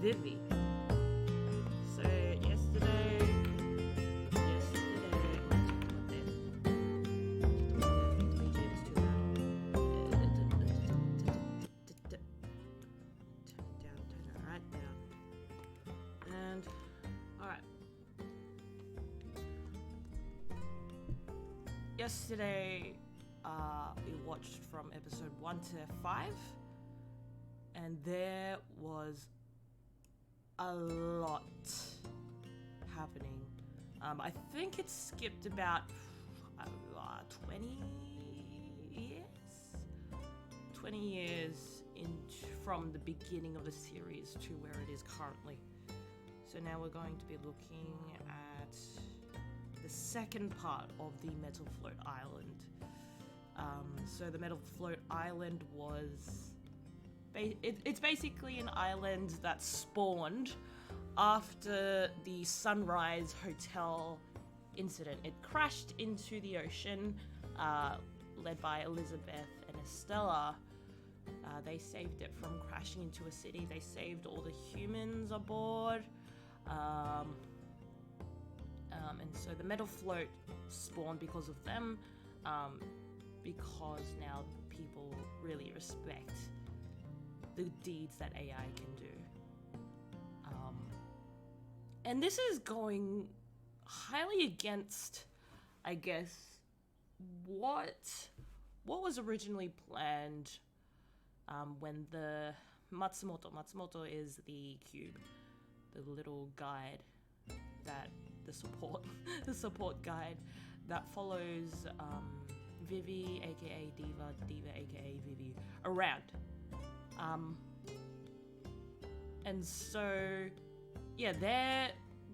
Vivy. So yesterday, yesterday, we watched from episode 1 to 5, and there was a lot happening. I think it skipped about 20 years? 20 years from the beginning of the series to where it is currently. So now we're going to be looking at the second part of the Metal Float Island. So the Metal Float Island was... It's basically an island that spawned after the Sunrise Hotel incident. It crashed into the ocean, led by Elizabeth and Estella. They saved it from crashing into a city. They saved all the humans aboard. And so the Metal Float spawned because of them, because now people really respect the deeds that AI can do. And this is going highly against, I guess, what was originally planned when the Matsumoto is the cube, the little guide that the support guide that follows Vivy, aka Diva aka Vivy, around. And so, yeah,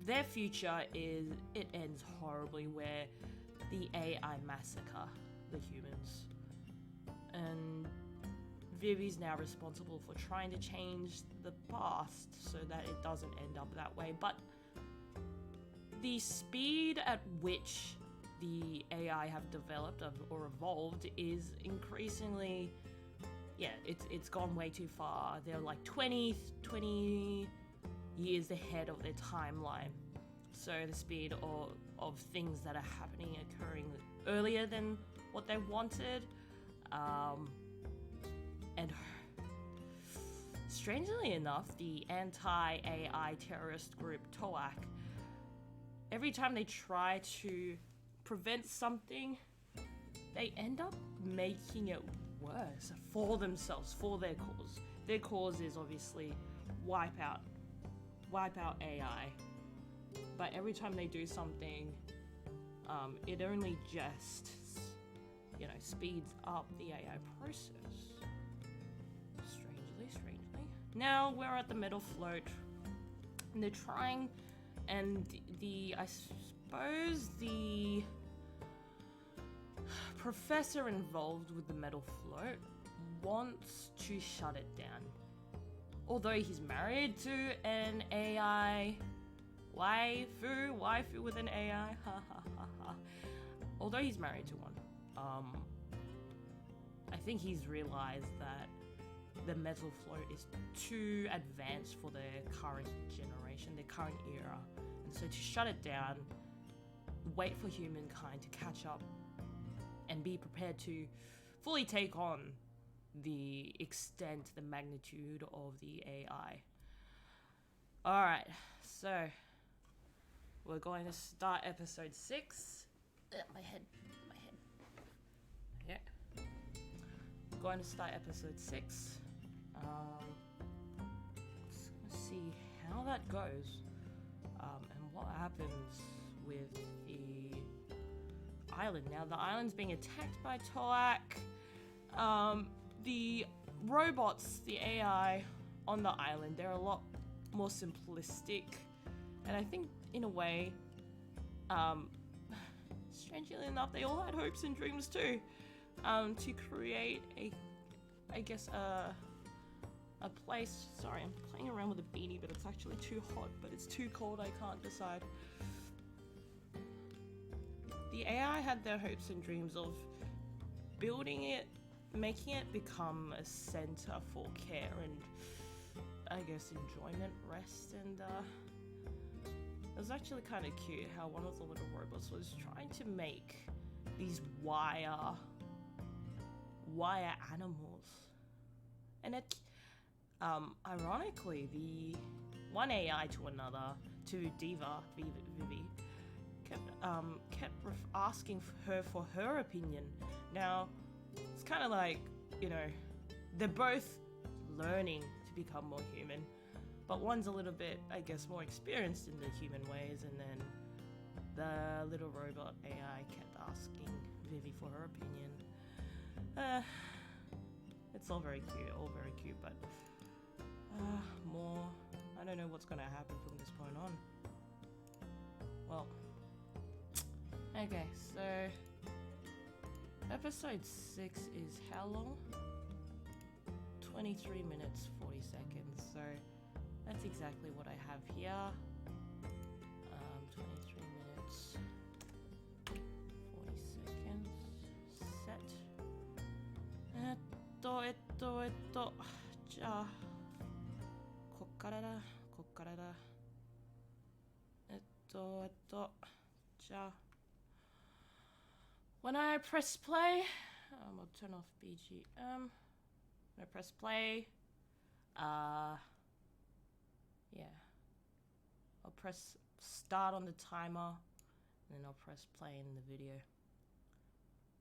their future ends horribly, where the AI massacre the humans, and Vivy's now responsible for trying to change the past so that it doesn't end up that way. But the speed at which the AI have developed or evolved is increasingly, it's gone way too far. They're like 20 years ahead of their timeline. So the speed of things that are happening, occurring earlier than what they wanted. And strangely enough, the anti-AI terrorist group TOAC, every time they try to prevent something, they end up making it worse for themselves, for their cause. Their cause is obviously wipe out AI. But every time they do something, it only just, speeds up the AI process. Strangely. Now we're at the Metal Float, and they're trying, and I suppose the professor involved with the Metal Float wants to shut it down. Although he's married to an AI waifu with an AI, although he's married to one, I think he's realized that the Metal Float is too advanced for their current generation, their current era. And so to shut it down, wait for humankind to catch up, and be prepared to fully take on the extent, the magnitude of the AI. Alright, so we're going to start episode 6. My head. Yeah. Going to start episode 6. Let's see how that goes, and what happens with the island. Now the island's being attacked by TOAC. The robots, the AI on the island, they're a lot more simplistic, and I think in a way, strangely enough, they all had hopes and dreams too, to create a place. Sorry, I'm playing around with a beanie, but it's actually too hot, but it's too cold, I can't decide. The AI had their hopes and dreams of building it, making it become a center for care and I guess, enjoyment, rest, and it was actually kind of cute how one of the little robots was trying to make these wire animals. And it, ironically, the one AI to another, to Diva, Vivy, kept asking her for her opinion. Now, it's kind of like, you know, they're both learning to become more human, but one's a little bit, I guess, more experienced in the human ways, and then the little robot AI kept asking Vivy for her opinion. It's all very cute, but more, I don't know what's gonna happen from this point on. Well, okay, so episode 6 is how long? 23 minutes 40 seconds, so that's exactly what I have here. 23 minutes 40 seconds set. じゃあこっからだじゃあ when I press play, I'll turn off BGM. When I press play, yeah, I'll press start on the timer, and then I'll press play in the video.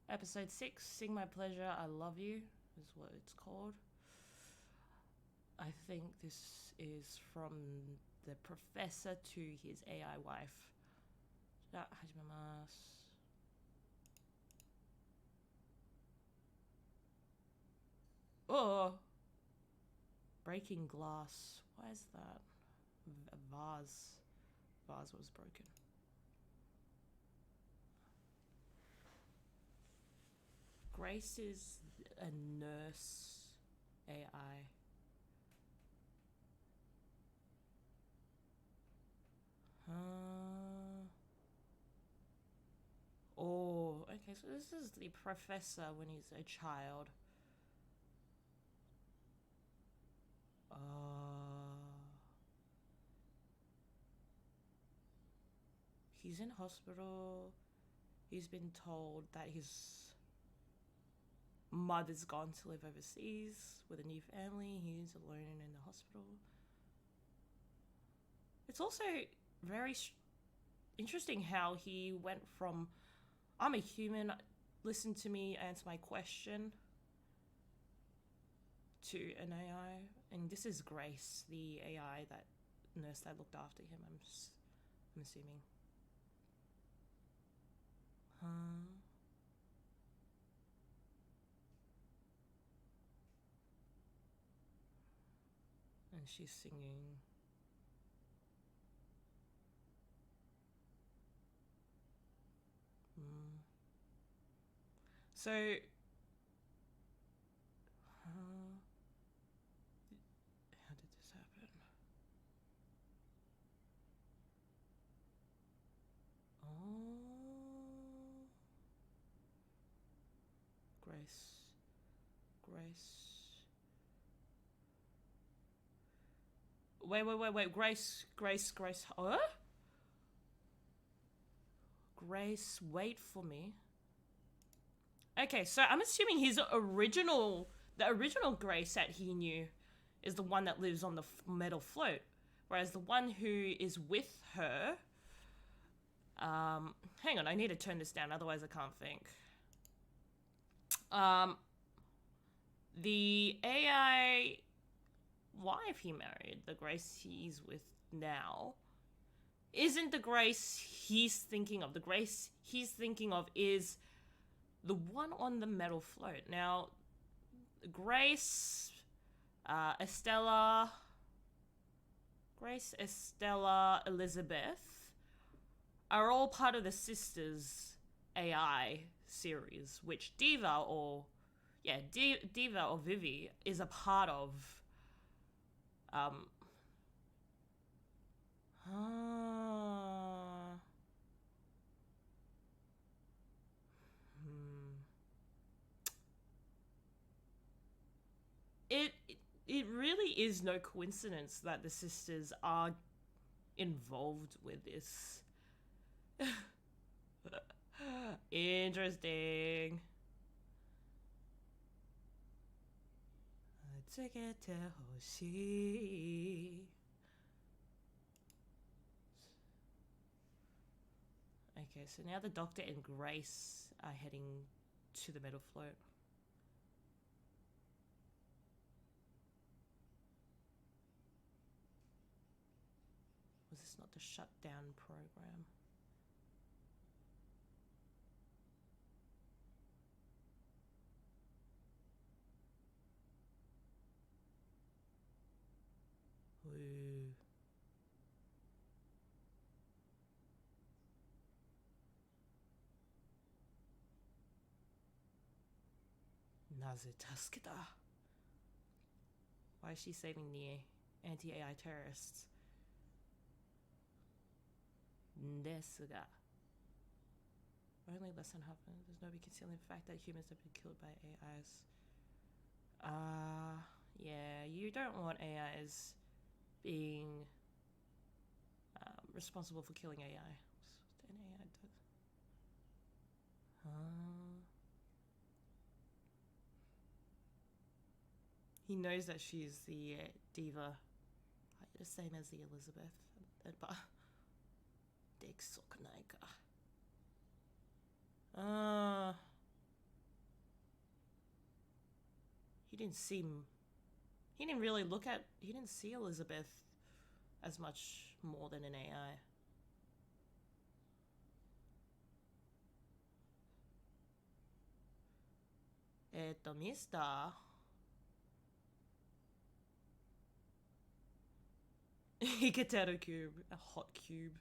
Episode 6, Sing My Pleasure, I Love You, is what it's called. I think this is from the professor to his AI wife. じゃあ始めます。Oh! Breaking glass. Why is that? A vase. Vase was broken. Grace is a nurse AI. Oh, okay, so this is the professor when he's a child. He's in hospital. He's been told that his mother's gone to live overseas with a new family. He's alone in the hospital. It's also very interesting how he went from, I'm a human, listen to me, answer my question, to an AI. And this is Grace, the AI that nurse that looked after him, I'm assuming. And she's singing. So, how did this happen? Oh, Grace. Wait. Grace. Huh? Grace, wait for me. Okay, so I'm assuming the original Grace that he knew is the one that lives on the metal float, whereas the one who is with her, hang on, I need to turn this down, otherwise I can't think. The AI wife he married, the Grace he's with now, isn't the Grace he's thinking of. The Grace he's thinking of is the one on the metal float. Now, Grace, Estella, Elizabeth are all part of the Sisters AI series, which Diva or Vivy is a part of. it really is no coincidence that the sisters are involved with this. Interesting. Okay, so now the Doctor and Grace are heading to the metal float. Was this not the shutdown program? Ooh. Naze Tasketa. Why is she saving the anti-AI terrorists? Desu ga. Only less than half. There's no be concealing the fact that humans have been killed by AIs. Yeah, you don't want AIs being responsible for killing AI. An AI does. He knows that she's the diva, the same as the Elizabeth. But he didn't see. He didn't really look at. He didn't see Elizabeth as much more than an AI. Mister. He gets out a cube, a hot cube.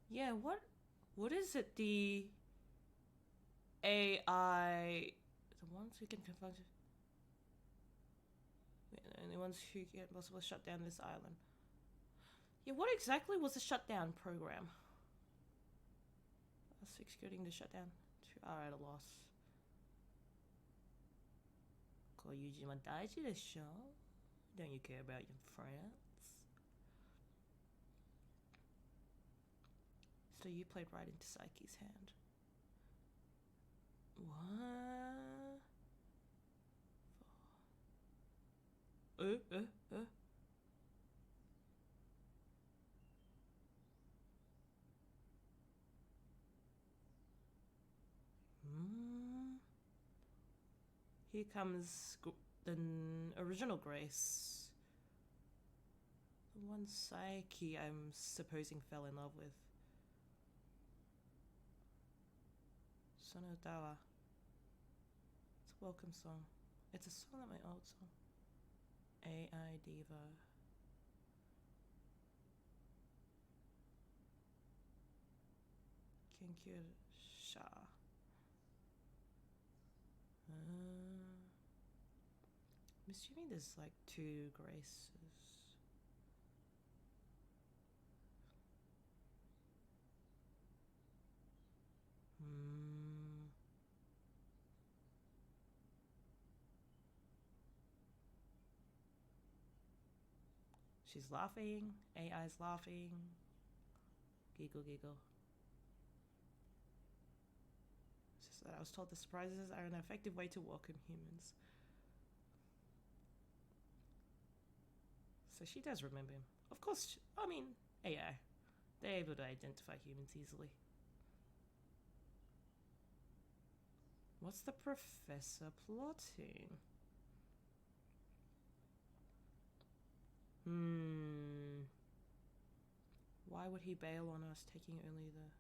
Yeah, what is it? The AI, the ones who can confront, and the ones who can possibly shut down this island. Yeah, what exactly was the shutdown program? Us executing the shutdown. 2 are at a loss. こういう字は大事でしょ? Don't you care about your friends? So you played right into Psyche's hand. What? Here comes the original Grace. The one Psyche I'm supposing fell in love with. Sonotawa. It's a welcome song. It's a song that my old song. AI Diva. Kinkyu Sha. I'm assuming there's like 2 Graces. She's laughing. AI's laughing. Giggle, giggle. It's just that I was told the surprises are an effective way to welcome humans. So she does remember him. Of course, I mean, AI. They're able to identify humans easily. What's the professor plotting? Why would he bail on us taking only the...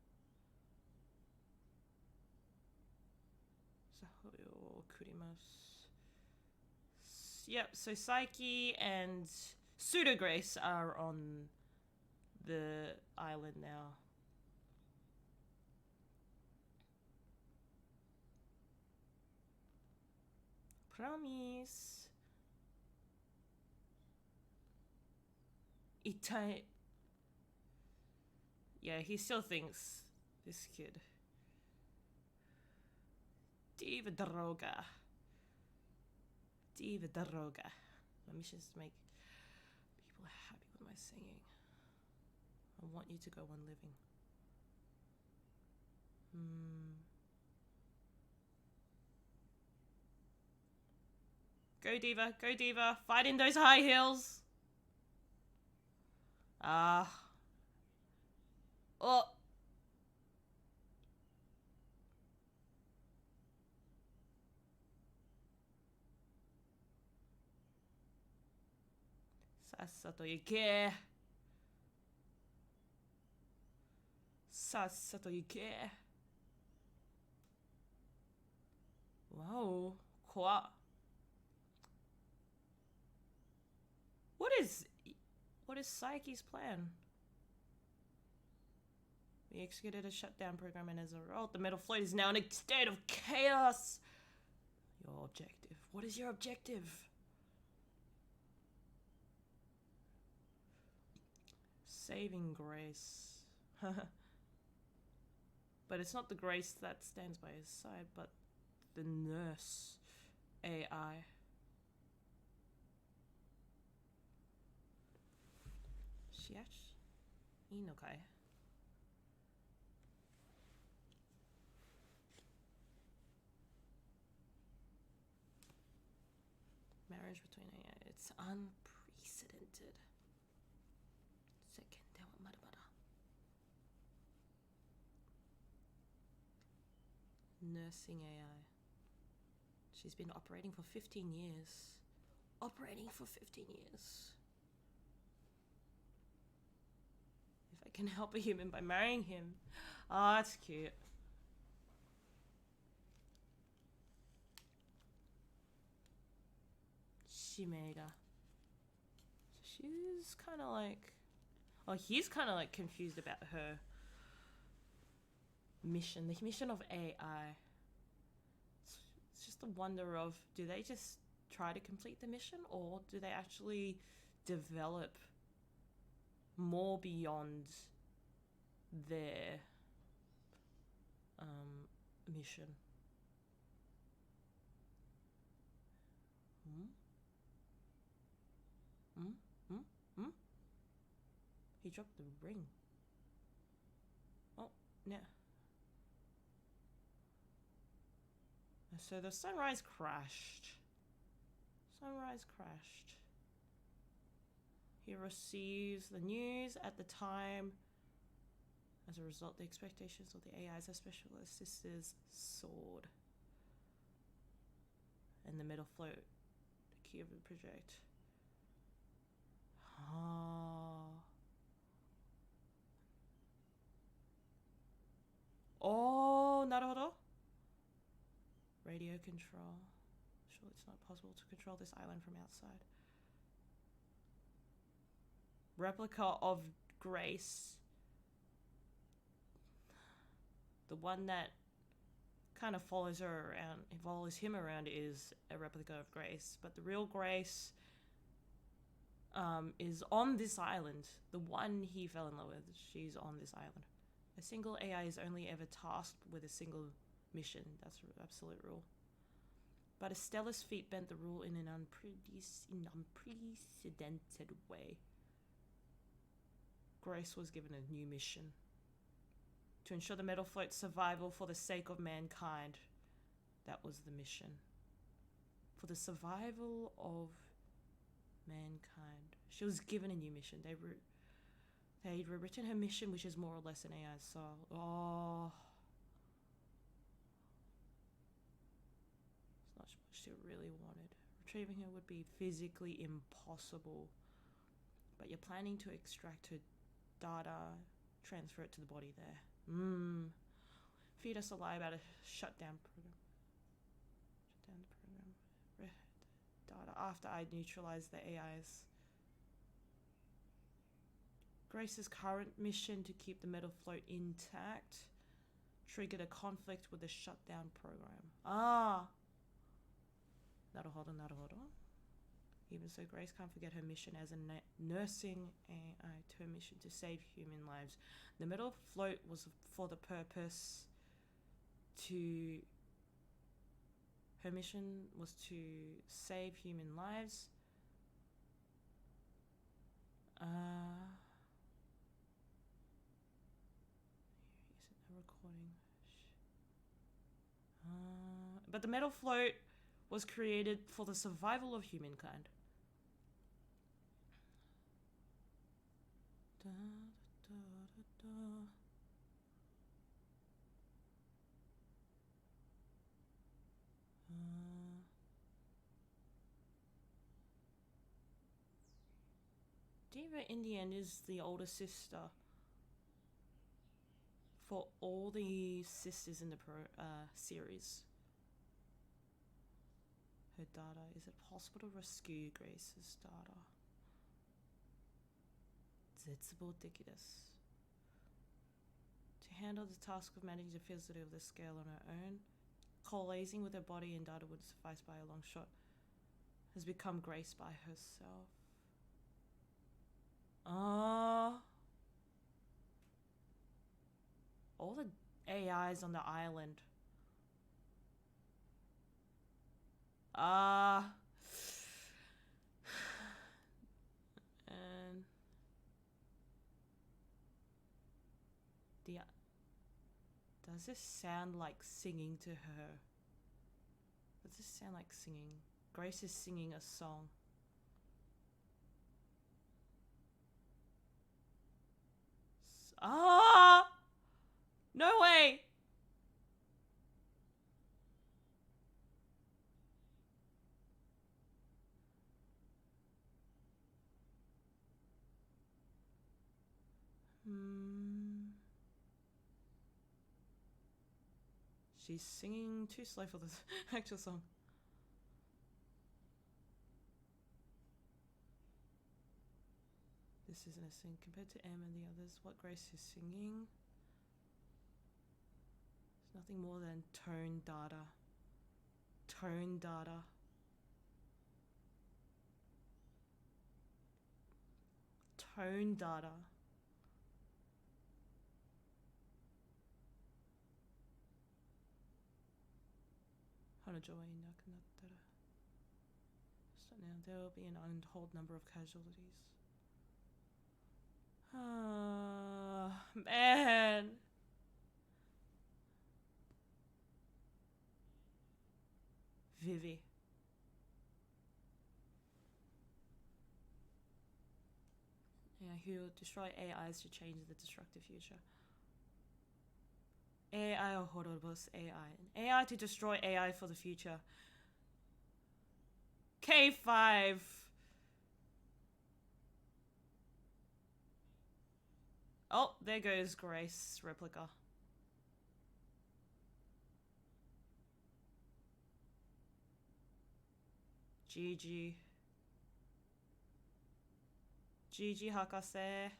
Kurimas. Yep, so Psyche and Pseudo Grace are on the island now. Promise. yeah, he still thinks this kid. Diva Droga. Diva Droga. My mission is to make people happy with my singing. I want you to go on living. Go Diva, go Diva, fight in those high heels. Oh. Sassato Yuke. Sassato Yuke. Wow. Quoi? What is Psyche's plan? We executed a shutdown program, and as a result, the metal float is now in a state of chaos. Your objective. What is your objective? Saving Grace. But it's not the Grace that stands by his side, but the nurse AI. Shiash? Inokai. Marriage between AI. It's unprecedented. Nursing AI. She's been operating for 15 years. Operating for 15 years. If I can help a human by marrying him. Oh, that's cute. Shimega. She's kind of like... Oh, he's kind of like confused about her mission. The mission of AI. It's just the wonder of, do they just try to complete the mission, or do they actually develop more beyond their mission? He dropped the ring. Oh, yeah. So the sunrise crashed. Sunrise crashed. He receives the news at the time. As a result, the expectations of the AIs as special assisters soared. And the metal float, the key of the project. Oh, naruhodo. Radio control. Surely it's not possible to control this island from outside. Replica of Grace. The one that kind of follows her around, follows him around, is a replica of Grace. But the real Grace is on this island. The one he fell in love with, she's on this island. A single AI is only ever tasked with a single mission. That's an absolute rule. But Estella's feat bent the rule in an unprecedented way. Grace was given a new mission. To ensure the metal float's survival for the sake of mankind. That was the mission. For the survival of mankind. She was given a new mission. They'd rewritten her mission, which is more or less an AI style. Oh. It's not what she really wanted. Retrieving her would be physically impossible. But you're planning to extract her data, transfer it to the body there. Feed us a lie about a shutdown program. Shut down the program. Data after I neutralize the AIs. Grace's current mission to keep the metal float intact triggered a conflict with the shutdown program. Naruhodo. Even so, Grace can't forget her mission as a nursing AI to her mission to save human lives. The metal float was for the purpose to... Her mission was to save human lives. Isn't a recording? But the metal float was created for the survival of humankind. Da, da, da, da. Diva in the end is the older sister for all the sisters in the series. Her data. Is it possible to rescue Grace's data? 絶望的です. To handle the task of managing the feasibility of the scale on her own, coalescing with her body and data would suffice by a long shot, has become Grace by herself. All the AIs on the island. And does this sound like singing to her? Does this sound like singing? Grace is singing a song. No way! She's singing too slow for the actual song. This isn't a sing compared to M and the others. What Grace is singing? It's nothing more than tone data. Tone data. Tone data. Start now. There will be an untold number of casualties. Man. Vivy. Yeah, who will destroy AIs to change the destructive future. AI or Horobos AI. An AI to destroy AI for the future. K5. Oh, there goes Grace replica. GG. GG Hakase.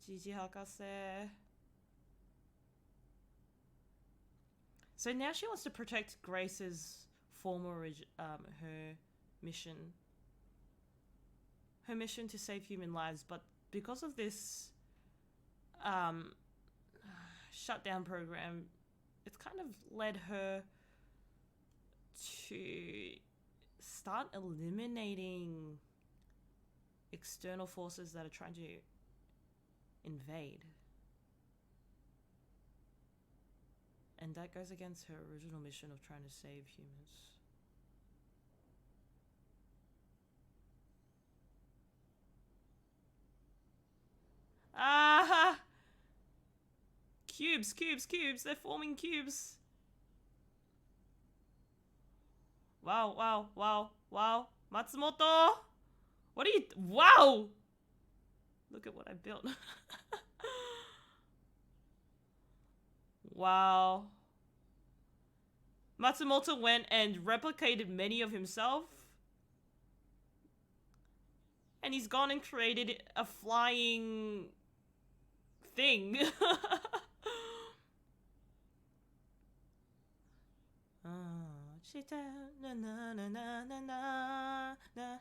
GG Hakase. So now she wants to protect Grace's former, her mission. Her mission to save human lives, but because of this shutdown program, it's kind of led her to start eliminating external forces that are trying to invade. And that goes against her original mission of trying to save humans. Ah! Cubes, cubes, cubes. They're forming cubes. Wow, wow, wow, wow. Matsumoto! What are you... Wow! Look at what I built. Wow. Matsumoto went and replicated many of himself. And he's gone and created a flying thing. Shita na na na na na na na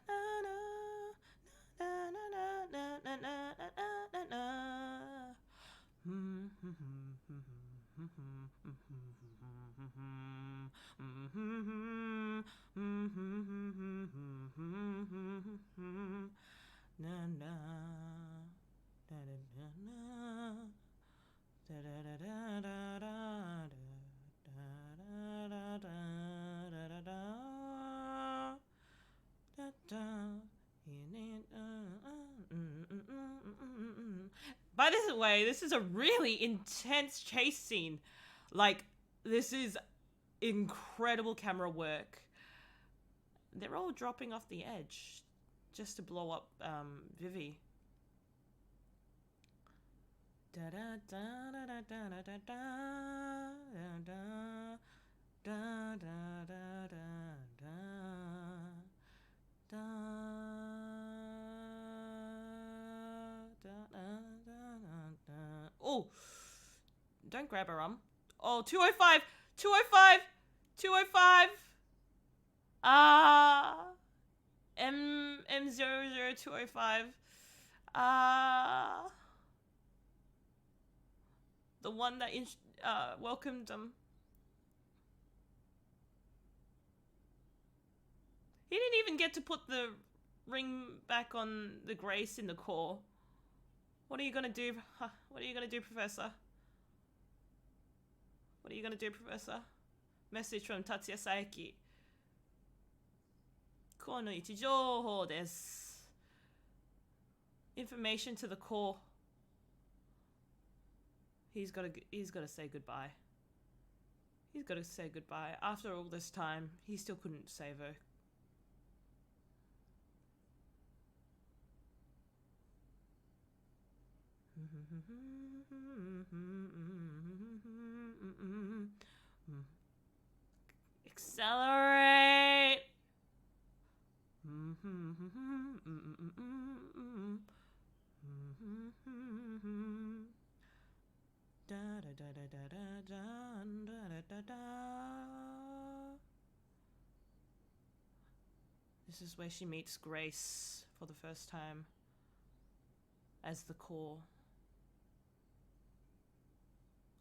By the way, this is a really intense chase scene. Like, this is incredible camera work. They're all dropping off the edge just to blow up Vivy. Da da da da da da da da da da da da da. Oh, don't grab her arm. Oh, 205, 205, 205. M00205. The one that welcomed them. He didn't even get to put the ring back on the Grace in the core. What are you gonna do? What are you gonna do, Professor? What are you gonna do, Professor? Message from Tatsuya Saeki. coreの位置情報です。Information to the core. He's gotta say goodbye. He's gotta say goodbye. After all this time, he still couldn't save her. Accelerate. This is where she meets Grace for the first time as the core.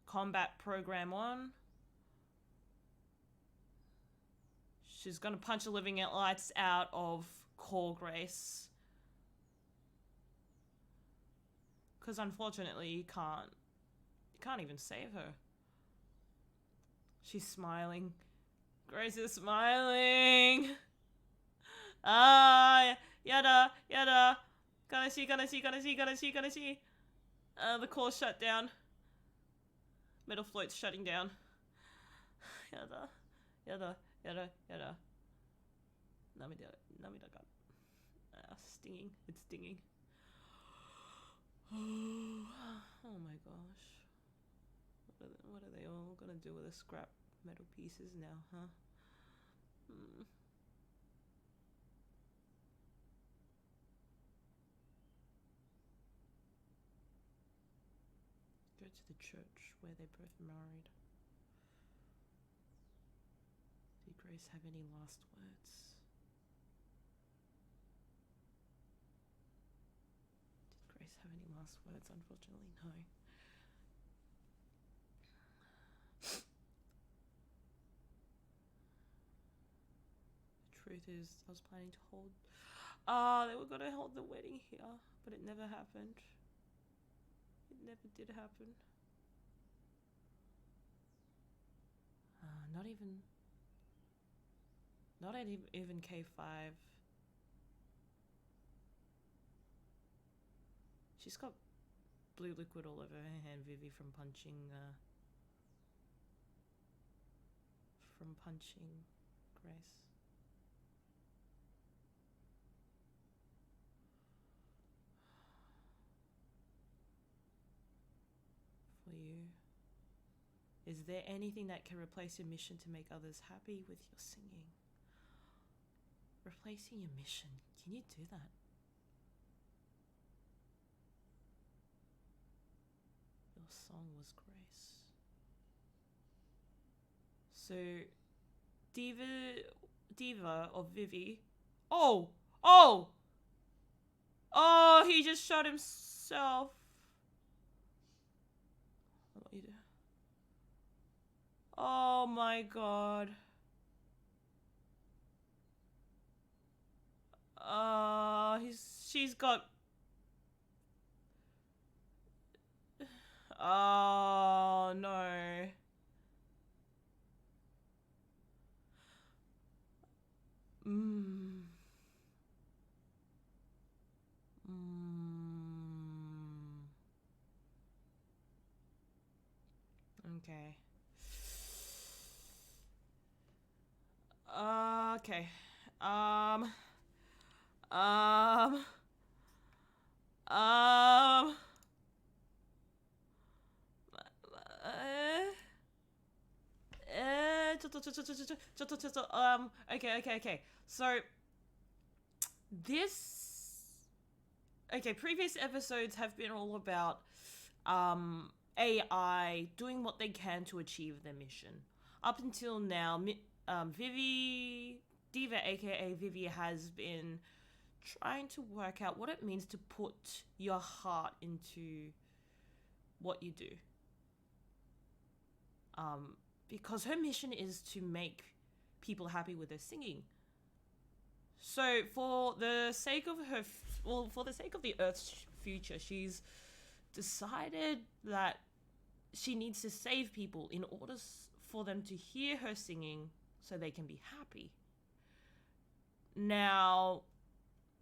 Combat program on. She's gonna punch the living lights out of core Grace. Because unfortunately you can't even save her. She's smiling. Grace is smiling. Yada, yada. Gonna see. The core shut down. Metal float's shutting down. Yada. Namida ga. Stinging. It's stinging. Oh my gosh. What are they all gonna do with the scrap metal pieces now, huh? Go to the church where they both married. Did Grace have any last words? Did Grace have any last words? Unfortunately, no. The truth is, I was planning to hold... they were gonna hold the wedding here, but it never happened. It never did happen. Not even K5. She's got blue liquid all over her hand, Vivy, from punching Grace. For you. Is there anything that can replace your mission to make others happy with your singing? Replacing your mission. Can you do that? Your song was Grace. So, Diva or Vivy. Oh, he just shot himself. What you do? Oh my god. She's got. Oh no. Okay. Okay. Okay. So previous episodes have been all about AI doing what they can to achieve their mission. Up until now, Vivy, Diva aka Vivy, has been trying to work out what it means to put your heart into what you do. Because her mission is to make people happy with her singing. So for the sake of the Earth's future, she's decided that she needs to save people in order for them to hear her singing so they can be happy. Now,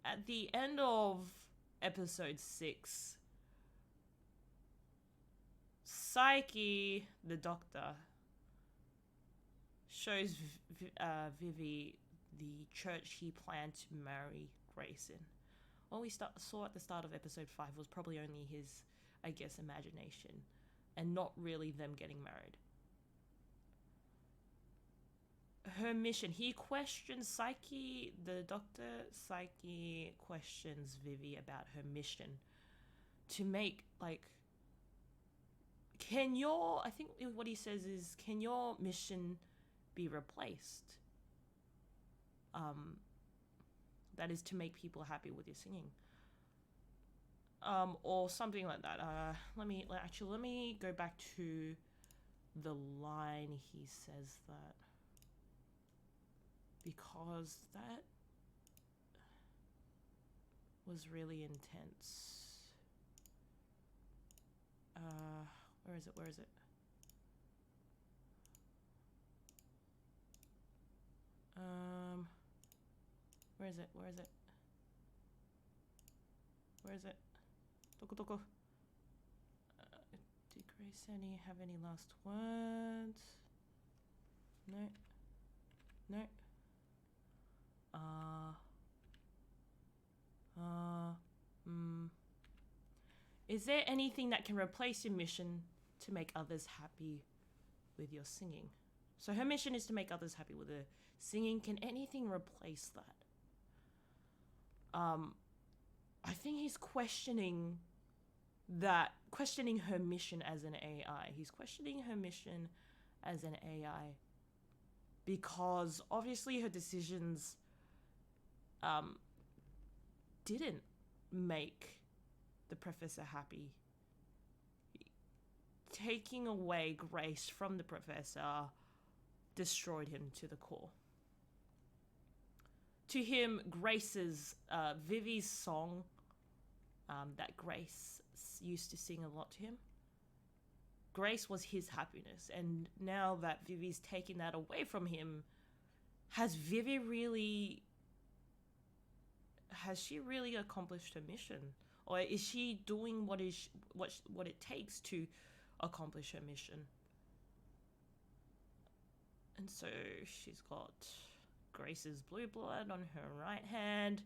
at the end of episode 6, Psyche, the doctor, shows Vivy the church he planned to marry Grace in. What we saw at the start of episode 5 was probably only his, I guess, imagination, and not really them getting married. Her mission, he questions Psyche, the doctor. Psyche questions Vivy about her mission to make, like, I think what he says is, can your mission be replaced? That is to make people happy with your singing. Or something like that. Let me go back to the line he says that, because that was really intense. Where is it? Where is it? Doko. Did Grace have any last words? No. Is there anything that can replace your mission to make others happy with your singing? So her mission is to make others happy with her singing. Can anything replace that? I think he's questioning her mission as an AI. He's questioning her mission as an AI because obviously her decisions didn't make the professor happy. Taking away Grace from the professor destroyed him to the core. To him, Vivy's song that Grace used to sing a lot to him, Grace was his happiness. And now that Vivy's taken that away from him, has she really accomplished her mission? Or is she doing what it takes to accomplish her mission? And so she's got Grace's blue blood on her right hand,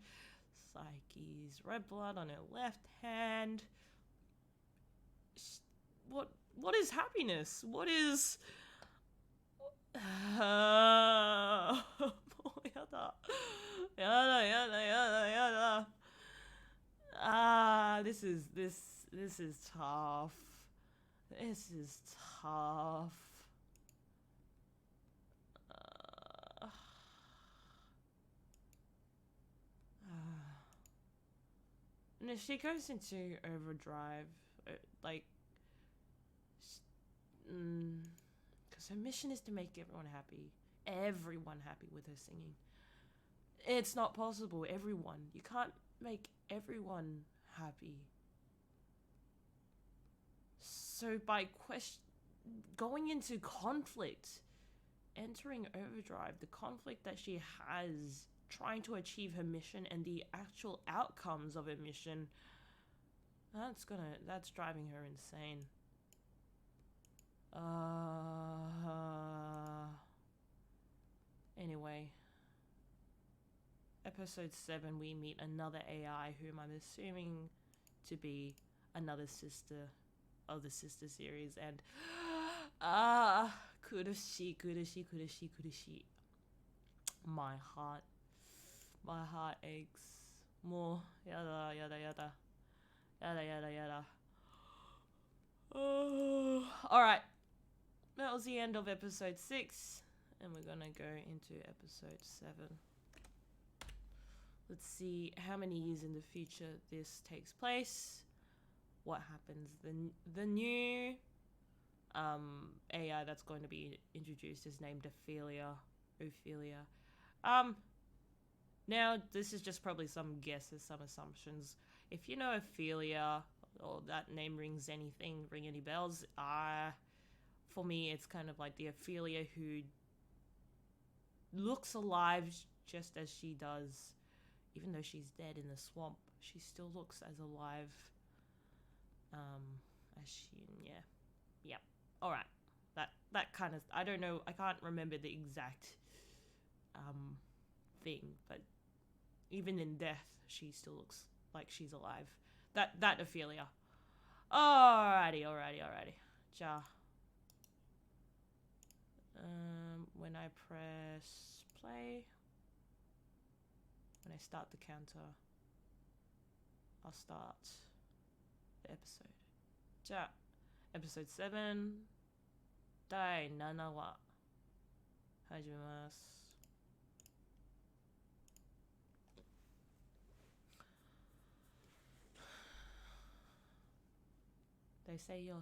Psyche's red blood on her left hand. What is happiness? What is... Yada. This is tough. This is tough. No, she goes into overdrive, like, because her mission is to make everyone happy with her singing. It's not possible. Everyone, you can't make everyone happy. So by going into conflict, entering overdrive, the conflict that she has trying to achieve her mission and the actual outcomes of her mission, that's driving her insane. Anyway, episode 7, we meet another AI whom I'm assuming to be another sister of the sister series, and kurushi. My heart aches. More yada. Oh, all right. That was the end of episode 6, and we're gonna go into episode 7. Let's see how many years in the future this takes place. What happens? The new AI that's going to be introduced is named Ophelia. Now this is just probably some guesses, some assumptions. If you know Ophelia or that name ring any bells, for me it's kind of like the Ophelia who looks alive just as she does. Even though she's dead in the swamp, she still looks as alive as she, yeah. All right, that kind of, I don't know, I can't remember the exact thing, but even in death, she still looks like she's alive. That Ophelia. Alrighty. Ja. When I press play, when I start the counter, I'll start the episode. Ja, episode 7, 第7話始めます。They say you're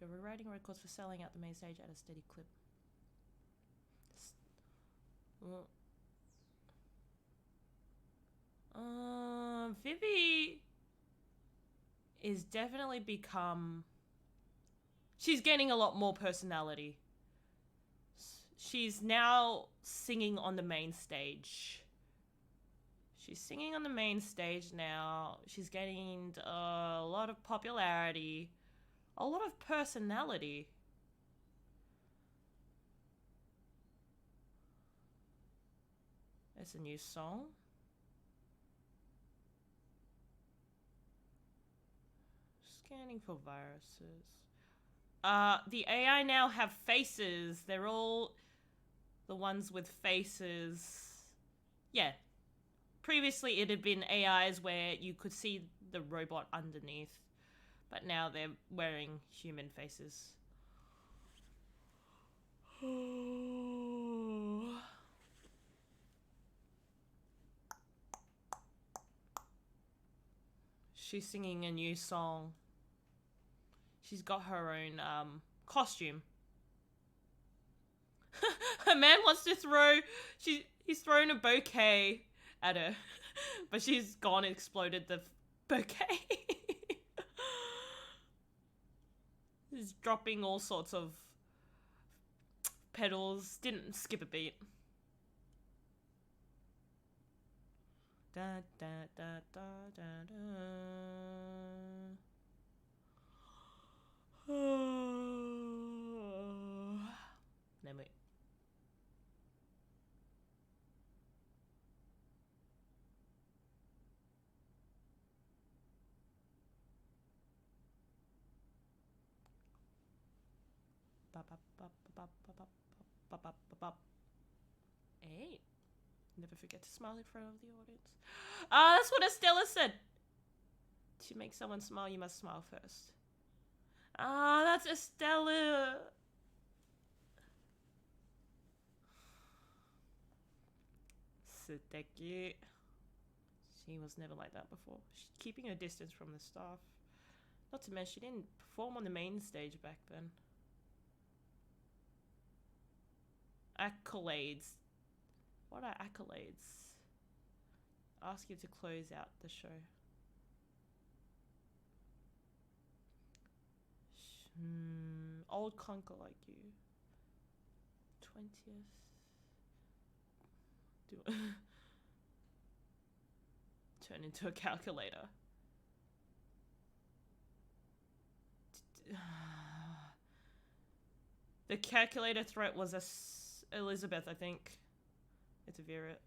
rewriting records for selling out the main stage at a steady clip. Vivy is definitely become... She's gaining a lot more personality. She's now singing on the main stage. She's singing on the main stage now. She's gained a lot of popularity, a lot of personality. It's a new song. Scanning for viruses. The AI now have faces. They're all the ones with faces. Yeah. Previously, it had been AIs where you could see the robot underneath, but now they're wearing human faces. She's singing a new song. She's got her own costume. A man wants to throw... He's thrown a bouquet at her, but she's gone and exploded the bouquet. He's dropping all sorts of petals. Didn't skip a beat. Da, da, da, da, da, da. Name it. Hey, never forget to smile in front of the audience. That's what Estella said. To make someone smile, you must smile first. That's Estella. Suteki. She was never like that before. She's keeping her distance from the staff. Not to mention, she didn't perform on the main stage back then. Accolades. What are accolades? Ask you to close out the show. Old conker like you. 20th. Turn into a calculator. The calculator threat was Elizabeth, I think. It's a Vera.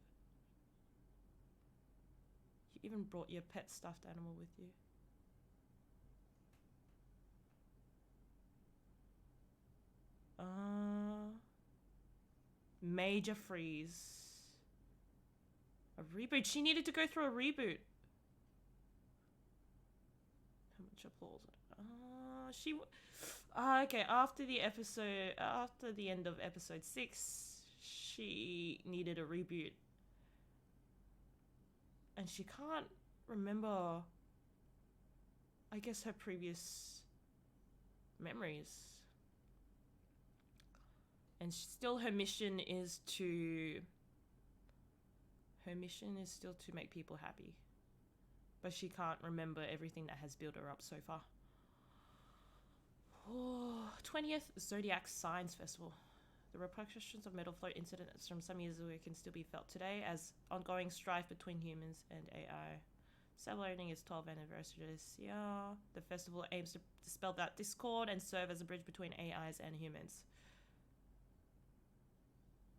You even brought your pet stuffed animal with you. Major freeze. A reboot. She needed to go through a reboot. How much applause? Okay. After the end of episode 6, she needed a reboot, and she can't remember, I guess, her previous memories. And still her mission is still to make people happy. But she can't remember everything that has built her up so far. 20th Zodiac Science Festival. The repercussions of metal float incidents from some years ago can still be felt today as ongoing strife between humans and AI. Celebrating its 12th anniversary this year, the festival aims to dispel that discord and serve as a bridge between AIs and humans.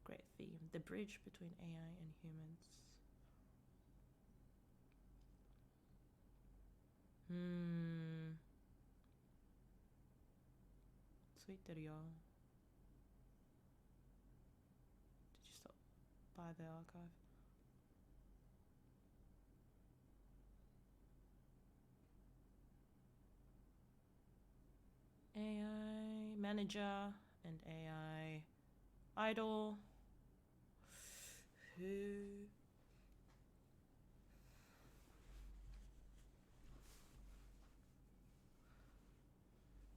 Great theme. The bridge between AI and humans. Sweet video. Did you stop by the archive? AI manager and AI idol. Who?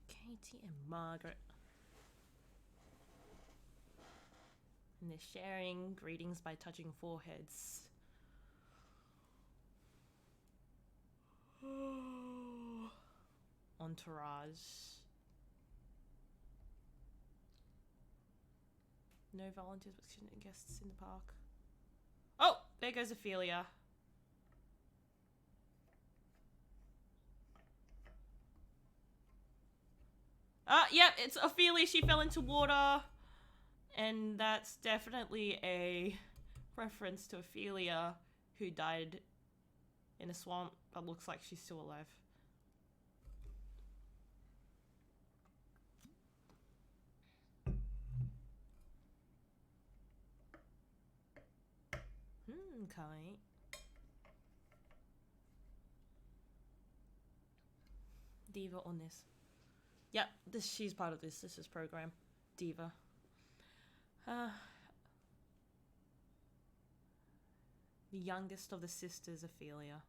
Katie and Margaret. And they're sharing greetings by touching foreheads. Entourage. No volunteers but student guests in the park. Oh, there goes Ophelia. Yep, it's Ophelia. She fell into water. And that's definitely a reference to Ophelia, who died in a swamp, but looks like she's still alive. Okay. Diva on this. Yep, she's part of this. This is program. Diva. The youngest of the sisters, Ophelia.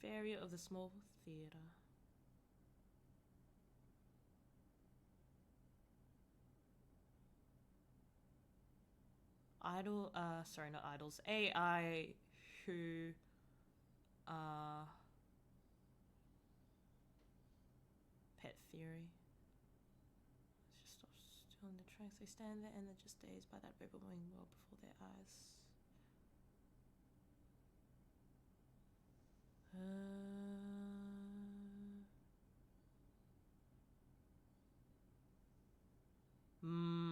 Fairy of the small theatre. Idol, sorry, not idols. AI who, pet theory. Let's just stop still in the tracks. They stand there and they're just dazed by that overwhelming world before their eyes.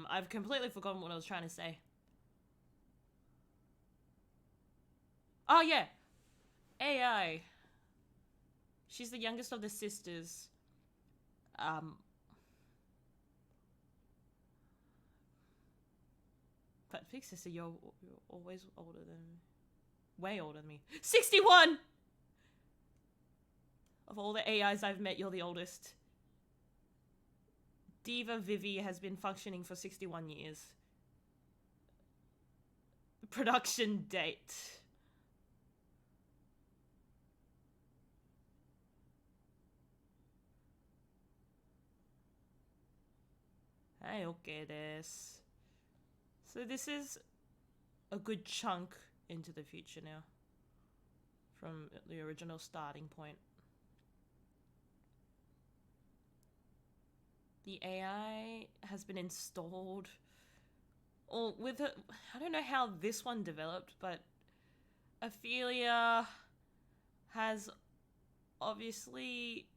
I've completely forgotten what I was trying to say. Oh yeah, AI. She's the youngest of the sisters. But big sister, you're always older than me. Way older than me. 61! Of all the AIs I've met, you're the oldest. Diva Vivy has been functioning for 61 years. production date. Hey, okay, this. So this is a good chunk into the future now from the original starting point. The AI has been installed, or with it, I don't know how this one developed, but Ophelia has obviously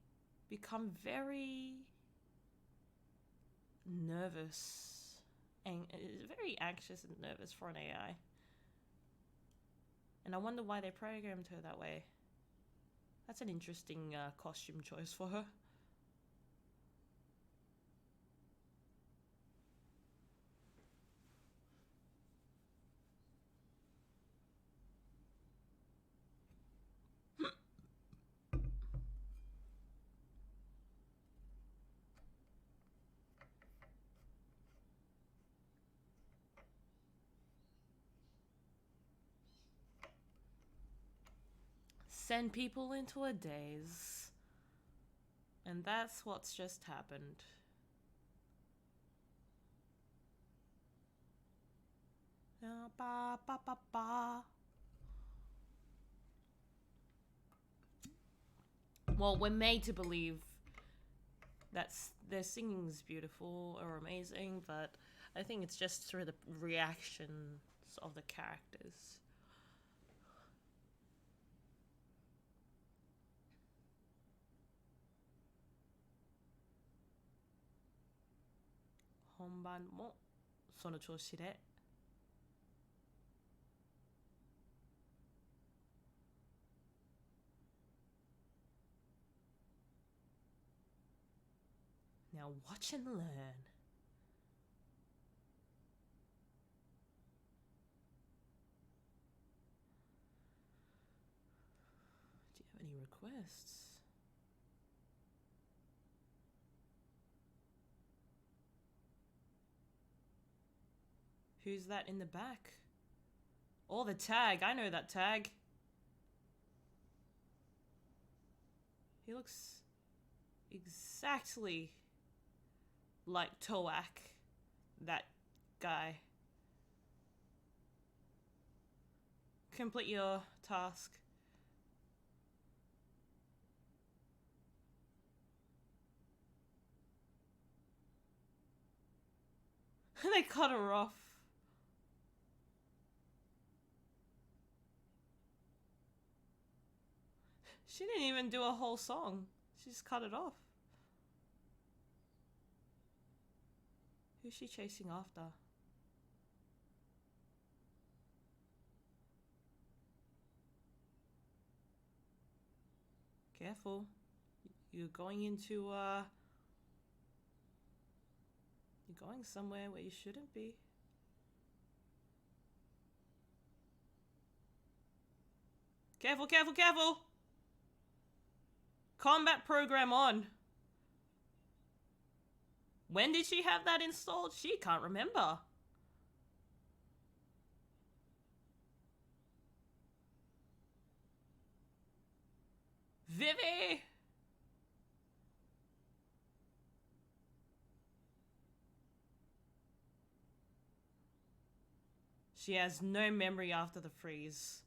become very nervous and very anxious and nervous for an AI. And I wonder why they programmed her that way. That's an interesting costume choice for her. Send people into a daze. And that's what's just happened. Ba, ba, ba, ba. Well, we're made to believe that their singing's beautiful or amazing, but I think it's just through the reactions of the characters. Honban mo sono choushi de. Now watch and learn. Do you have any requests? Who's that in the back? Oh, the tag. I know that tag. He looks exactly like Toak, that guy. Complete your task. They cut her off. She didn't even do a whole song. She just cut it off. Who's she chasing after? Careful. You're going into, you're going somewhere where you shouldn't be. Careful, careful, careful! Combat program on. When did she have that installed? She can't remember. Vivy! She has no memory after the freeze.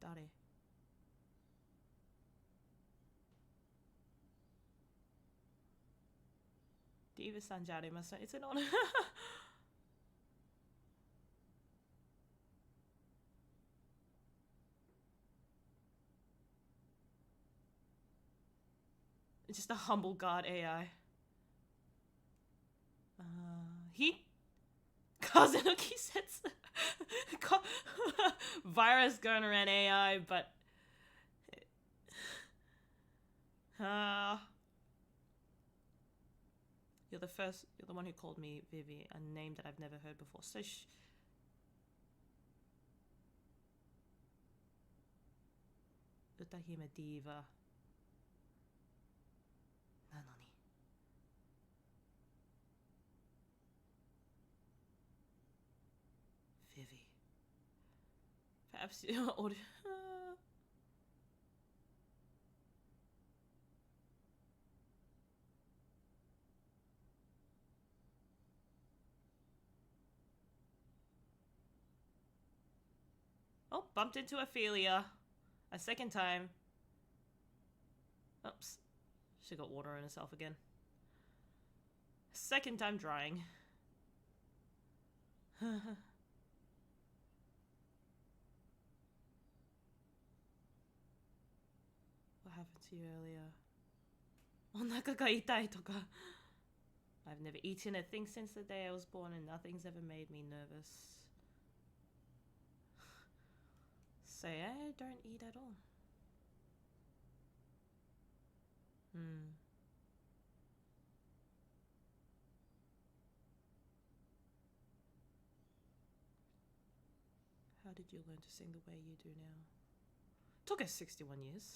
Dare. Diva-sanじゃありません. It's an honor. Just a humble god AI. He Kazunoki Setsu. Virus going around AI, but you're the one who called me Vivi, a name that I've never heard before. So Utahime Diva. Nanoni. Absolutely. Audio. Oh, bumped into Ophelia. A second time. Oops. She got water on herself again. Second time drying. What happened to you earlier? お腹が痛いとか. I've never eaten a thing since the day I was born and nothing's ever made me nervous. So I don't eat at all. How did you learn to sing the way you do now? Took us 61 years.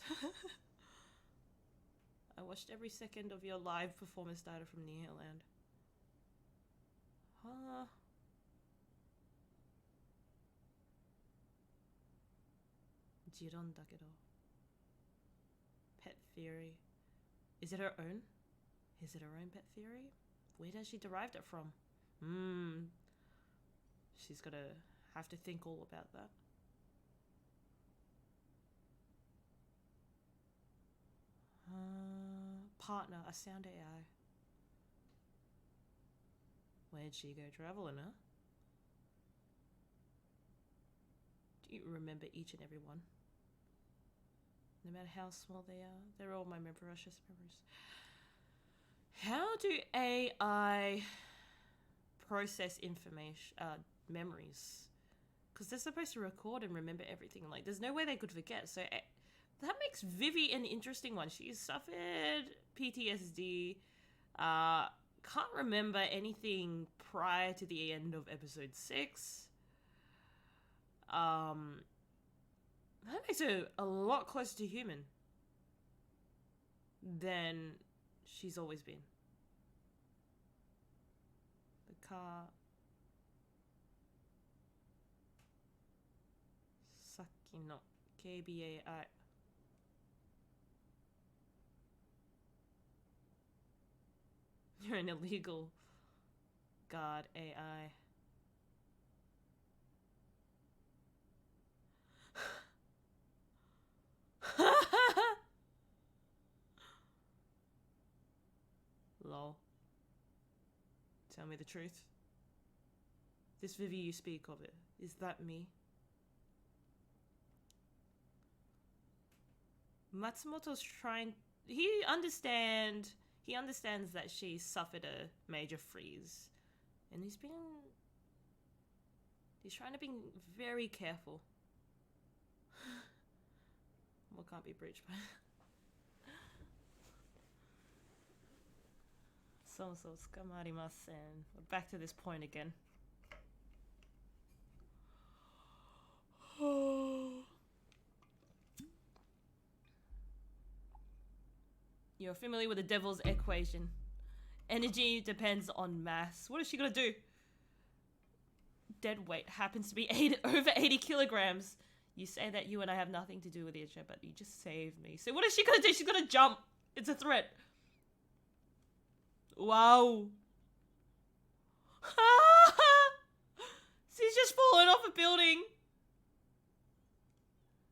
I watched every second of your live performance data from Nearland. Huh? Jiron da kedo. Pet theory. Is it her own? Is it her own pet theory? Where does she derive it from? She's gonna have to think all about that. Partner, a sound AI. Where'd she go traveling, huh? Do you remember each and every one? No matter how small they are, they're all my precious memories. How do AI process information, memories? Because they're supposed to record and remember everything. Like, there's no way they could forget. So that makes Vivy an interesting one. She's suffered PTSD. Can't remember anything prior to the end of episode 6. That makes her a lot closer to human than she's always been. The car. Saki no KBAI. You're an illegal god AI. Lol. Tell me the truth. This Vivy you speak of it, is that me? Matsumoto's trying... He understands that she suffered a major freeze. And he's trying to be very careful. What can't be breached by... So tsukamarimasen. We're back to this point again. You're familiar with the devil's equation. Energy depends on mass. What is she gonna do? Dead weight happens to be over 80 kilograms. You say that you and I have nothing to do with each other, but you just saved me. So what is she gonna do? She's gonna jump. It's a threat. Wow. She's just fallen off a building.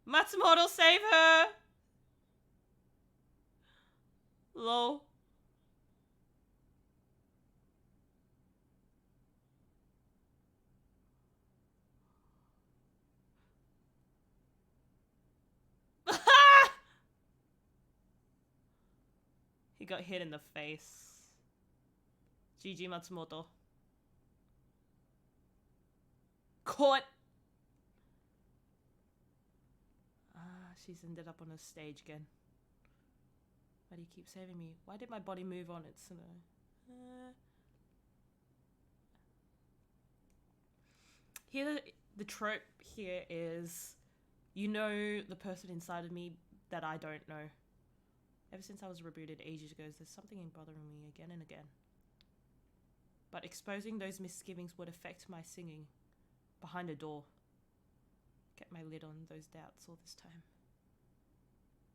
Matsumoto, save her. Lol. He got hit in the face. GG Matsumoto. Caught! She's ended up on a stage again. Why do you keep saving me? Why did my body move on its... Here, the trope here is... You know the person inside of me that I don't know. Ever since I was rebooted ages ago, there's something bothering me again and again. But exposing those misgivings would affect my singing. Behind a door. Get my lid on those doubts all this time.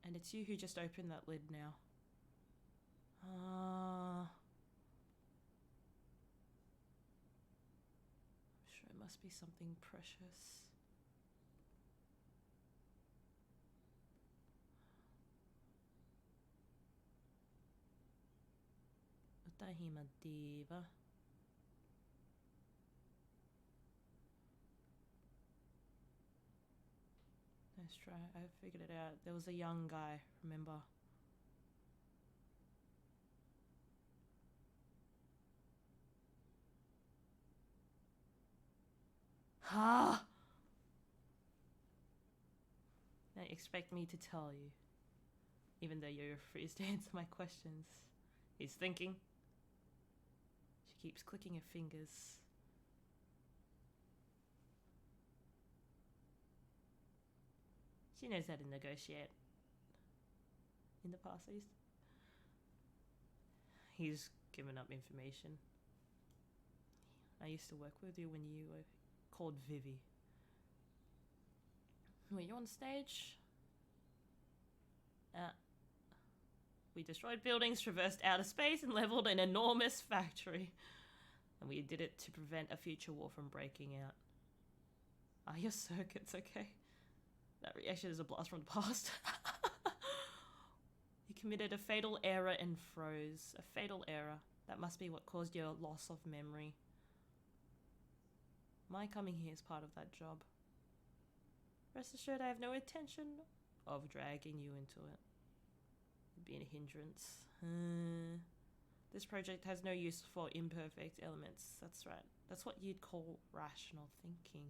And it's you who just opened that lid now. I'm sure it must be something precious. Utahima diva. Nice try. I figured it out. There was a young guy, remember? Ha! Now you expect me to tell you, even though you refuse to answer my questions. He's thinking. She keeps clicking her fingers. She knows how to negotiate. In the past, at least. He's given up information. I used to work with you when you were called Vivy. Were you on stage? We destroyed buildings, traversed outer space, and leveled an enormous factory. And we did it to prevent a future war from breaking out. Are your circuits okay? That reaction is a blast from the past. You committed a fatal error and froze. A fatal error. That must be what caused your loss of memory. My coming here is part of that job. Rest assured I have no intention of dragging you into it. It'd be a hindrance. This project has no use for imperfect elements. That's right. That's what you'd call rational thinking.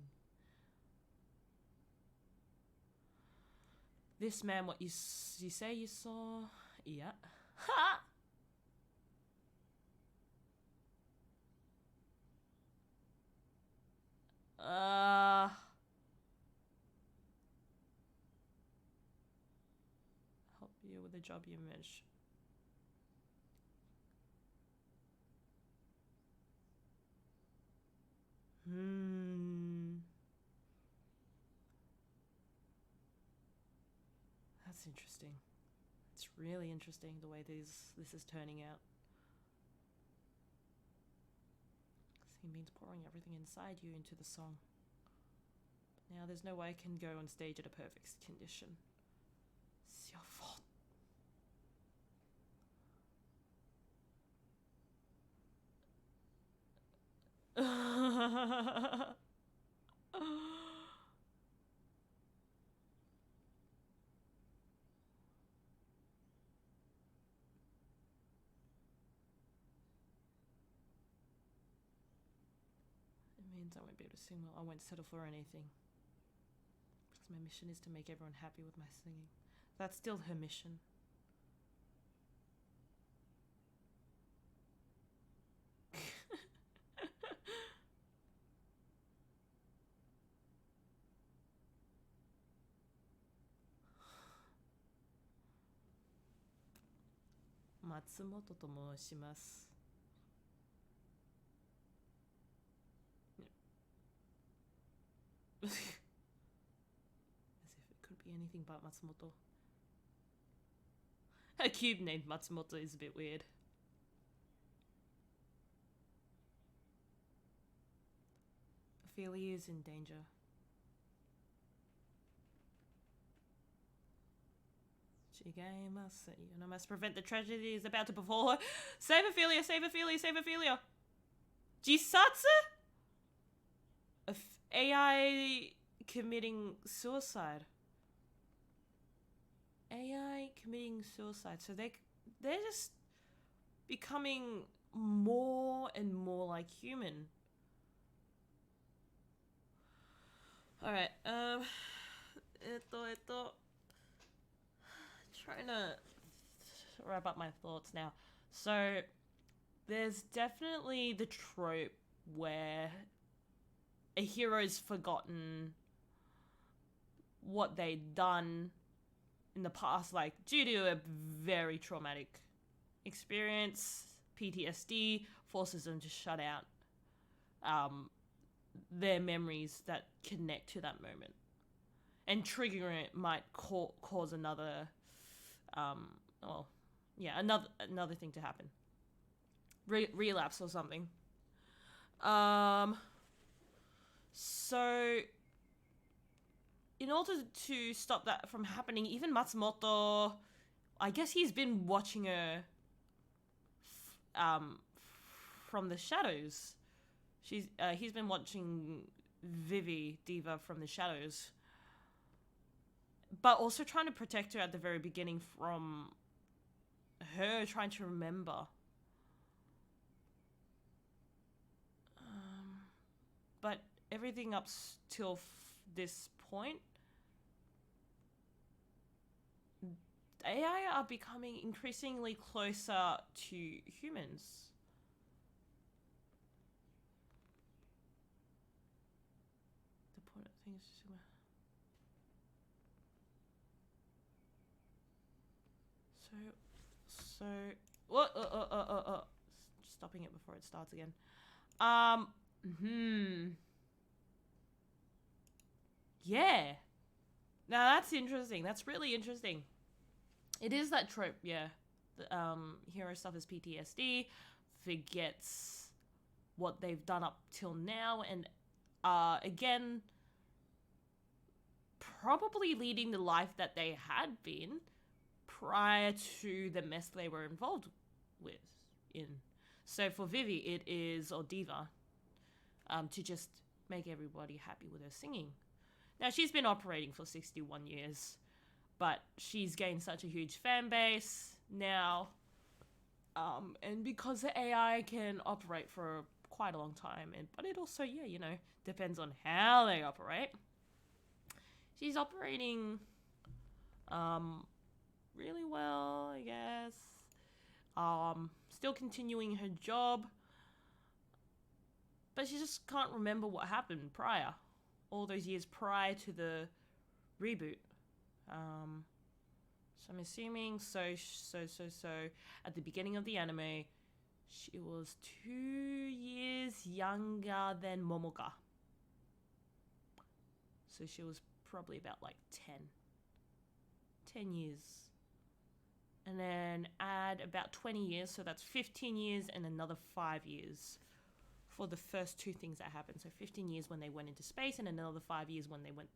This man, what you say you saw? Yeah. Ha! Help you with the job you mentioned. That's interesting. It's really interesting the way this is turning out. He means pouring everything inside you into the song. But now there's no way I can go on stage at a perfect condition. It's your fault. I won't be able to sing well. I won't settle for anything. Because my mission is to make everyone happy with my singing. That's still her mission. Matsumoto to moushimasu. As if it could be anything but Matsumoto. A cube named Matsumoto is a bit weird. Ophelia is in danger. You must prevent the tragedy is about to befall her. Save Ophelia! Save Ophelia! Save Ophelia! Jisatsu? AI committing suicide. AI committing suicide. So they're just becoming more and more like human. Alright, trying to wrap up my thoughts now. So there's definitely the trope where a hero's forgotten what they'd done in the past, like due to a very traumatic experience. PTSD forces them to shut out their memories that connect to that moment. and triggering it might cause another, another thing to happen. Relapse or something. So, in order to stop that from happening, even Matsumoto, I guess he's been watching her from the shadows. He's been watching Vivy, Diva, from the shadows. But also trying to protect her at the very beginning from her trying to remember. But everything up till this point, AI are becoming increasingly closer to humans. The point of things. So what? Stopping it before it starts again. Yeah. Now that's interesting. That's really interesting. It is that trope, yeah. The hero suffers PTSD, forgets what they've done up till now, and again, probably leading the life that they had been prior to the mess they were involved in. So for Vivy, it is, or Diva, to just make everybody happy with her singing. Now, she's been operating for 61 years, but she's gained such a huge fan base now, and because the AI can operate for quite a long time, but it also, yeah, you know, depends on how they operate. She's operating really well, I guess. Still continuing her job, but she just can't remember what happened prior, all those years prior to the reboot. So I'm assuming, so at the beginning of the anime, she was 2 years younger than Momoka. So she was probably about like 10 years. And then add about 20 years, so that's 15 years and another 5 years for the first two things that happened. So 15 years when they went into space, and another 5 years when they went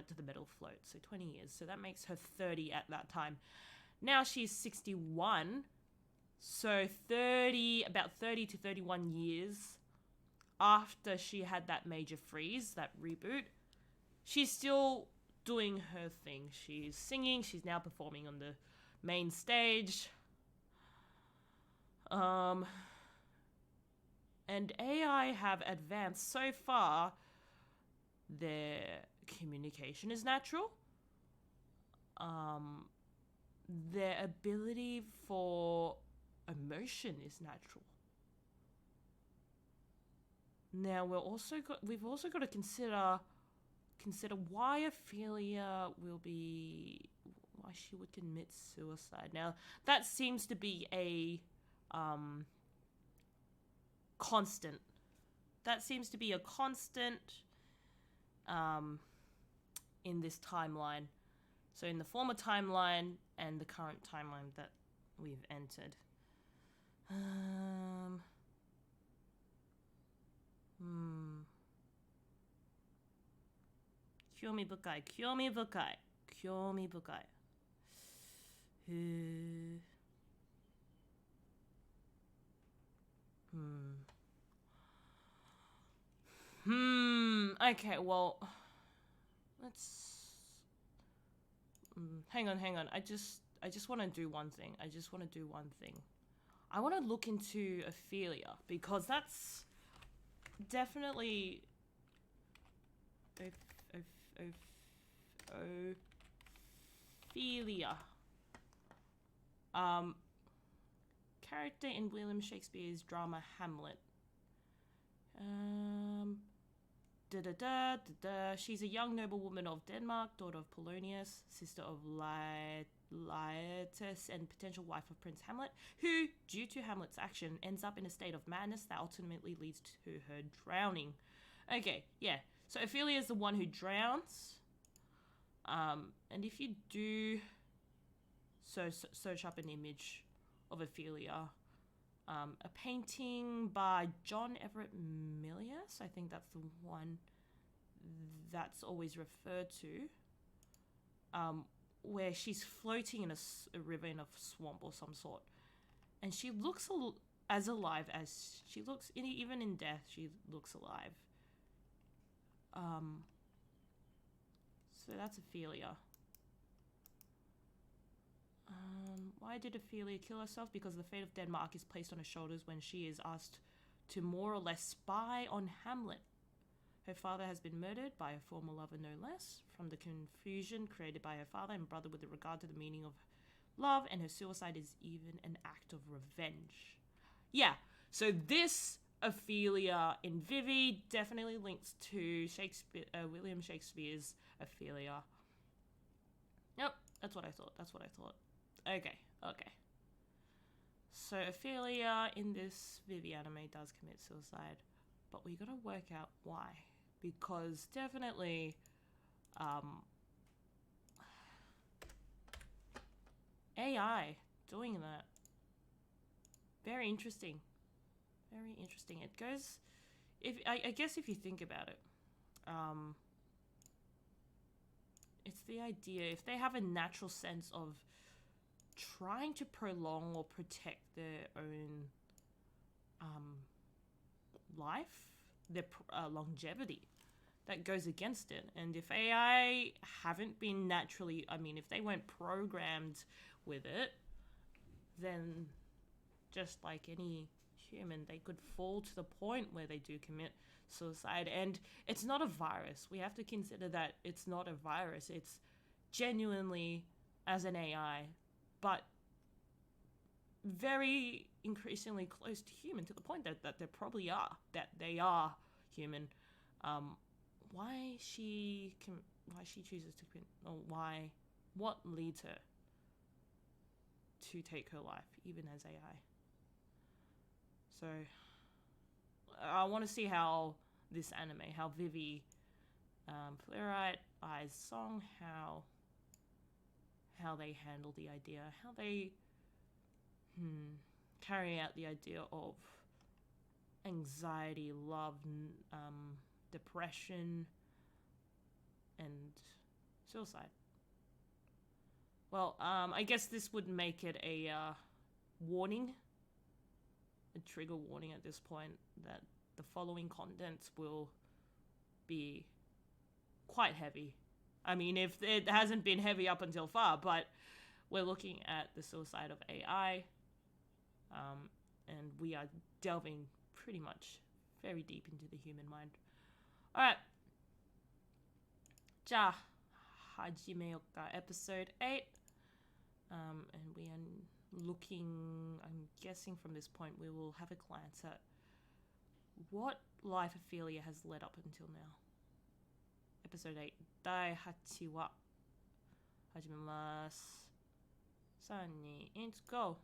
to the metal float. So 20 years. So that makes her 30 at that time. Now she's 61. So about 30 to 31 years after she had that major freeze, that reboot, she's still doing her thing. She's singing. She's now performing on the main stage. And AI have advanced so far. Their communication is natural. Their ability for emotion is natural. Now we've also got to consider why Ophelia why she would commit suicide. Now that seems to be a constant. That seems to be a constant in this timeline. So in the former timeline and the current timeline that we've entered. Kyomi bukai. Okay, well, let's hang on. I just want to do one thing. I want to look into Ophelia, because that's definitely Ophelia. Character in William Shakespeare's drama Hamlet. She's a young noblewoman of Denmark, daughter of Polonius, sister of Laertes, and potential wife of Prince Hamlet, who, due to Hamlet's action, ends up in a state of madness that ultimately leads to her drowning. Okay, yeah. So Ophelia is the one who drowns. And if you do search up an image of Ophelia, a painting by John Everett Milius, I think that's the one that's always referred to, where she's floating in a river in a swamp or some sort. And she looks as alive as she looks, even in death, she looks alive. So that's Ophelia. Why did Ophelia kill herself? Because the fate of Denmark is placed on her shoulders when she is asked to more or less spy on Hamlet. Her father has been murdered by a former lover, no less, from the confusion created by her father and brother with regard to the meaning of love, and her suicide is even an act of revenge. Yeah, so this Ophelia in Vivy definitely links to Shakespeare, William Shakespeare's Ophelia. Yep, that's what I thought. Okay. So Ophelia in this Vivy anime does commit suicide, but we gotta work out why. Because definitely, AI doing that. Very interesting. It goes, I guess if you think about it, it's the idea, if they have a natural sense of trying to prolong or protect their own life, their longevity, that goes against it. And if AI haven't been naturally, if they weren't programmed with it, then just like any human, they could fall to the point where they do commit suicide. And it's not a virus. We have to consider that it's not a virus. It's genuinely as an AI, but very increasingly close to human, to the point that they probably are, that they are human. Why she chooses to commit, or what leads her to take her life, even as AI. So I want to see how this anime, how Vivy, Playwright, Ai's song, how they handle the idea, how they carry out the idea of anxiety, love, depression, and suicide. Well, I guess this would make it a warning, a trigger warning at this point, that the following contents will be quite heavy. If it hasn't been heavy up until far, but we're looking at the suicide of AI, and we are delving pretty much very deep into the human mind. Alright. じゃあ、始めようか。Episode 8. And we are looking, I'm guessing from this point, we will have a glance at what life Ophelia has led up until now. Episode 8. 第8話。始めます。3、2、1、go!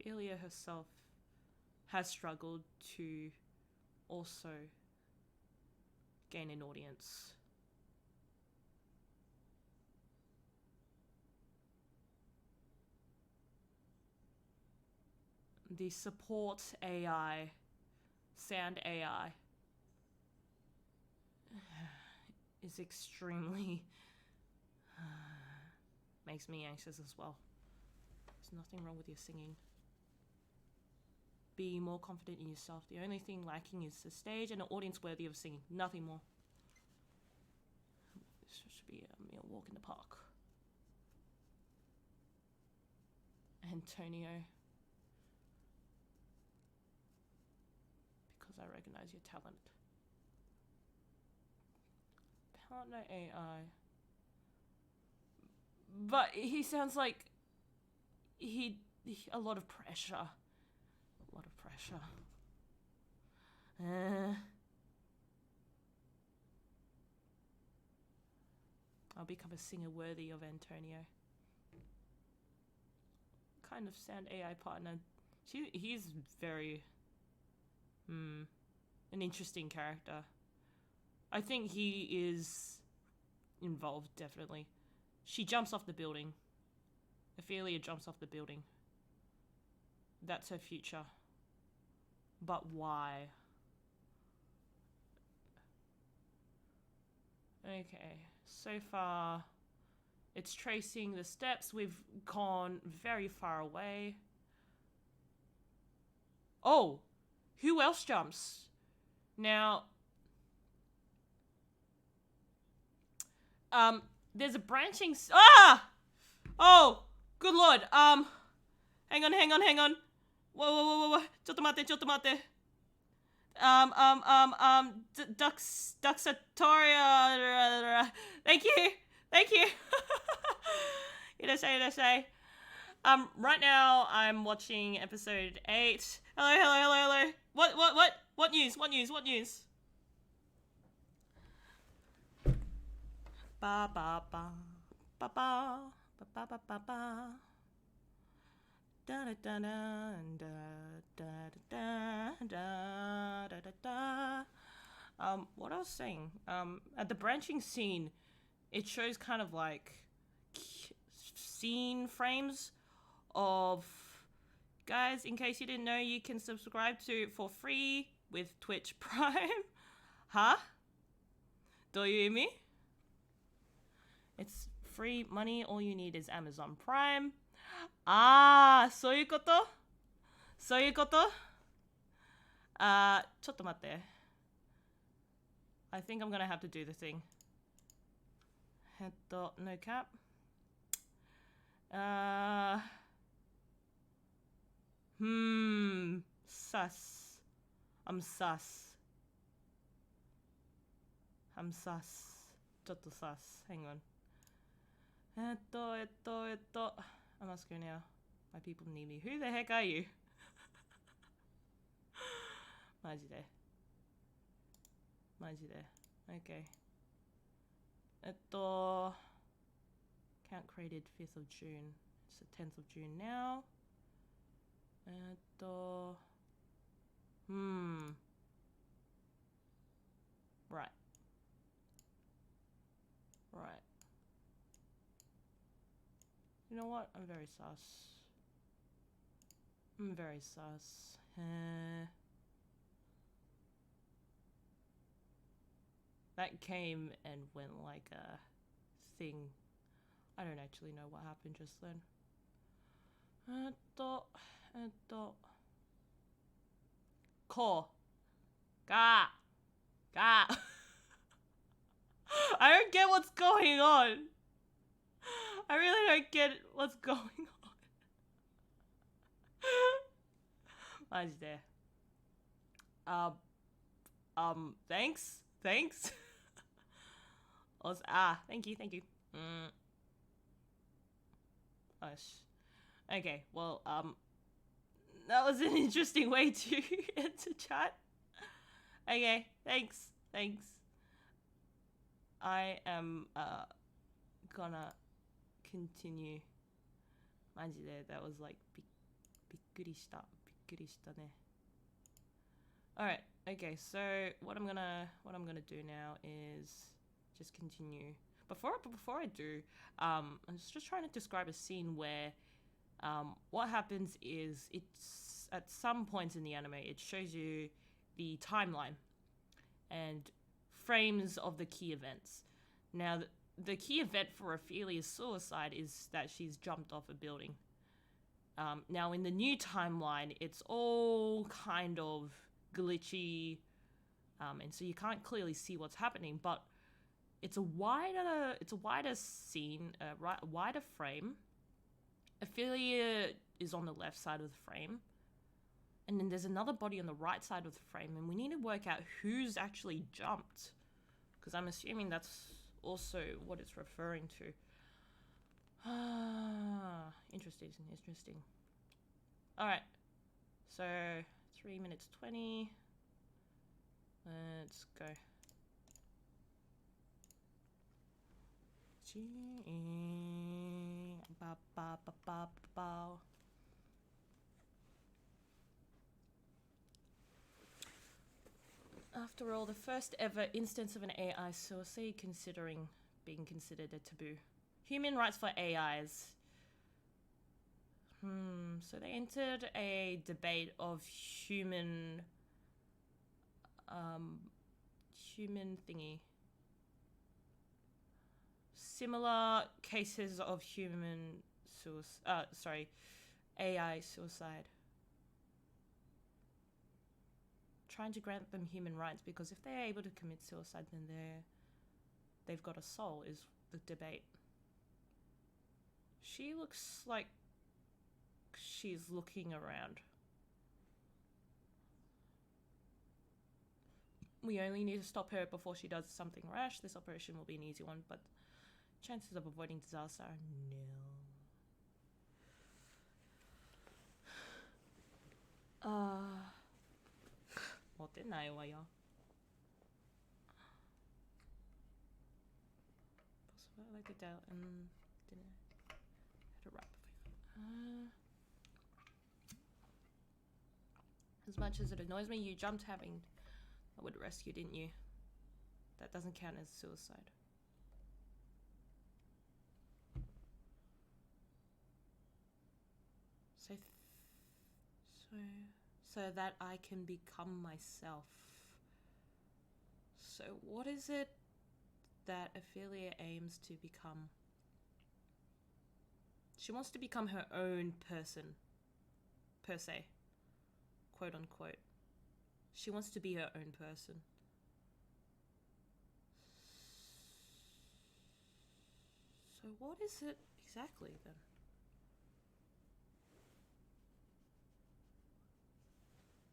Ophelia herself has struggled to also gain an audience. The support AI, sound AI, is extremely makes me anxious as well. There's nothing wrong with your singing. Be more confident in yourself. The only thing lacking is the stage and an audience worthy of singing. Nothing more. This should be a mere walk in the park. Antonio. Because I recognize your talent. Partner AI. But he sounds like a lot of pressure. A lot of pressure. I'll become a singer worthy of Antonio. Kind of sound AI partner. He's very an interesting character. I think he is involved, definitely. She jumps off the building. Ophelia jumps off the building. That's her future. But why? Okay, so far it's tracing the steps. We've gone very far away. Oh, who else jumps? Now, there's a branching. Ah! Oh, good lord. Hang on. Whoa. Chotto matte. Duxatoria. Thank you. Irasai. Right now I'm watching episode 8. Hello. What news? Ba ba ba ba ba ba ba ba ba. Da da da da. What I was saying, at the branching scene, it shows kind of like scene frames of, guys, in case you didn't know, you can subscribe to it for free with Twitch Prime. Huh? Do you hear me? It's free money. All you need is Amazon Prime. Ah, そういうこと? ちょっと待って. I think I'm gonna have to do the thing. No cap. Sus. I'm sus. ちょっと sus. Hang on. I'm asking now. My people need me. Who the heck are you? マジで Okay. Count created 5th of June. It's the 10th of June now. Right. You know what? I'm very sus. That came and went like a thing. I don't actually know what happened just then. Ko. Ga. I don't get what's going on. I really don't get what's going on. マジで. Thanks. Thank you. Hush. Okay, well, that was an interesting way to enter chat. Okay, thanks. I am gonna continue. マジで, that was like びっくりしたね. Alright, okay, so what I'm gonna do now is just continue. Before I do, I'm just trying to describe a scene where what happens is, it's at some points in the anime it shows you the timeline and frames of the key events. Now the key event for Ophelia's suicide is that she's jumped off a building. Now in the new timeline it's all kind of glitchy, and so you can't clearly see what's happening, but it's a wider scene, wider frame. Ophelia is on the left side of the frame, and then there's another body on the right side of the frame, and we need to work out who's actually jumped, because I'm assuming that's also what it's referring to. Interesting. Alright, so 3 minutes 20. Let's go. After all, the first ever instance of an AI suicide being considered a taboo. Human rights for AIs. So they entered a debate of human thingy. Similar cases of AI suicide. Trying to grant them human rights, because if they're able to commit suicide, then they've got a soul, is the debate. She looks like she's looking around. We only need to stop her before she does something rash. This operation will be an easy one, but chances of avoiding disaster are nil. モテないわよ。I like to dial and didn't had to wrap. As much as it annoys me, you jumped having I would rescue, didn't you? That doesn't count as suicide. So that I can become myself. So what is it that Ophelia aims to become? She wants to become her own person, per se, quote unquote. She wants to be her own person. So what is it exactly then?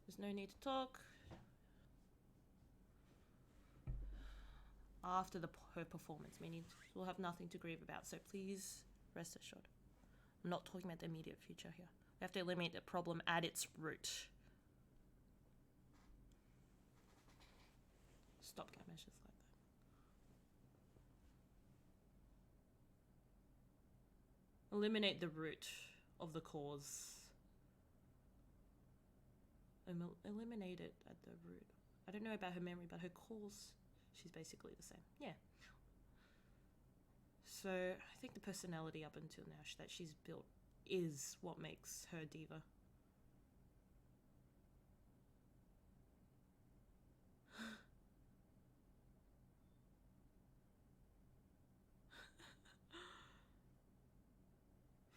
There's no need to talk. After her performance, meaning we'll have nothing to grieve about, so please rest assured. I'm not talking about the immediate future here. We have to eliminate the problem at its root. Stopgap measures like that. Eliminate the root of the cause. Eliminate it at the root. I don't know about her memory, but her cause, she's basically the same. Yeah. So I think the personality up until now that she's built is what makes her diva.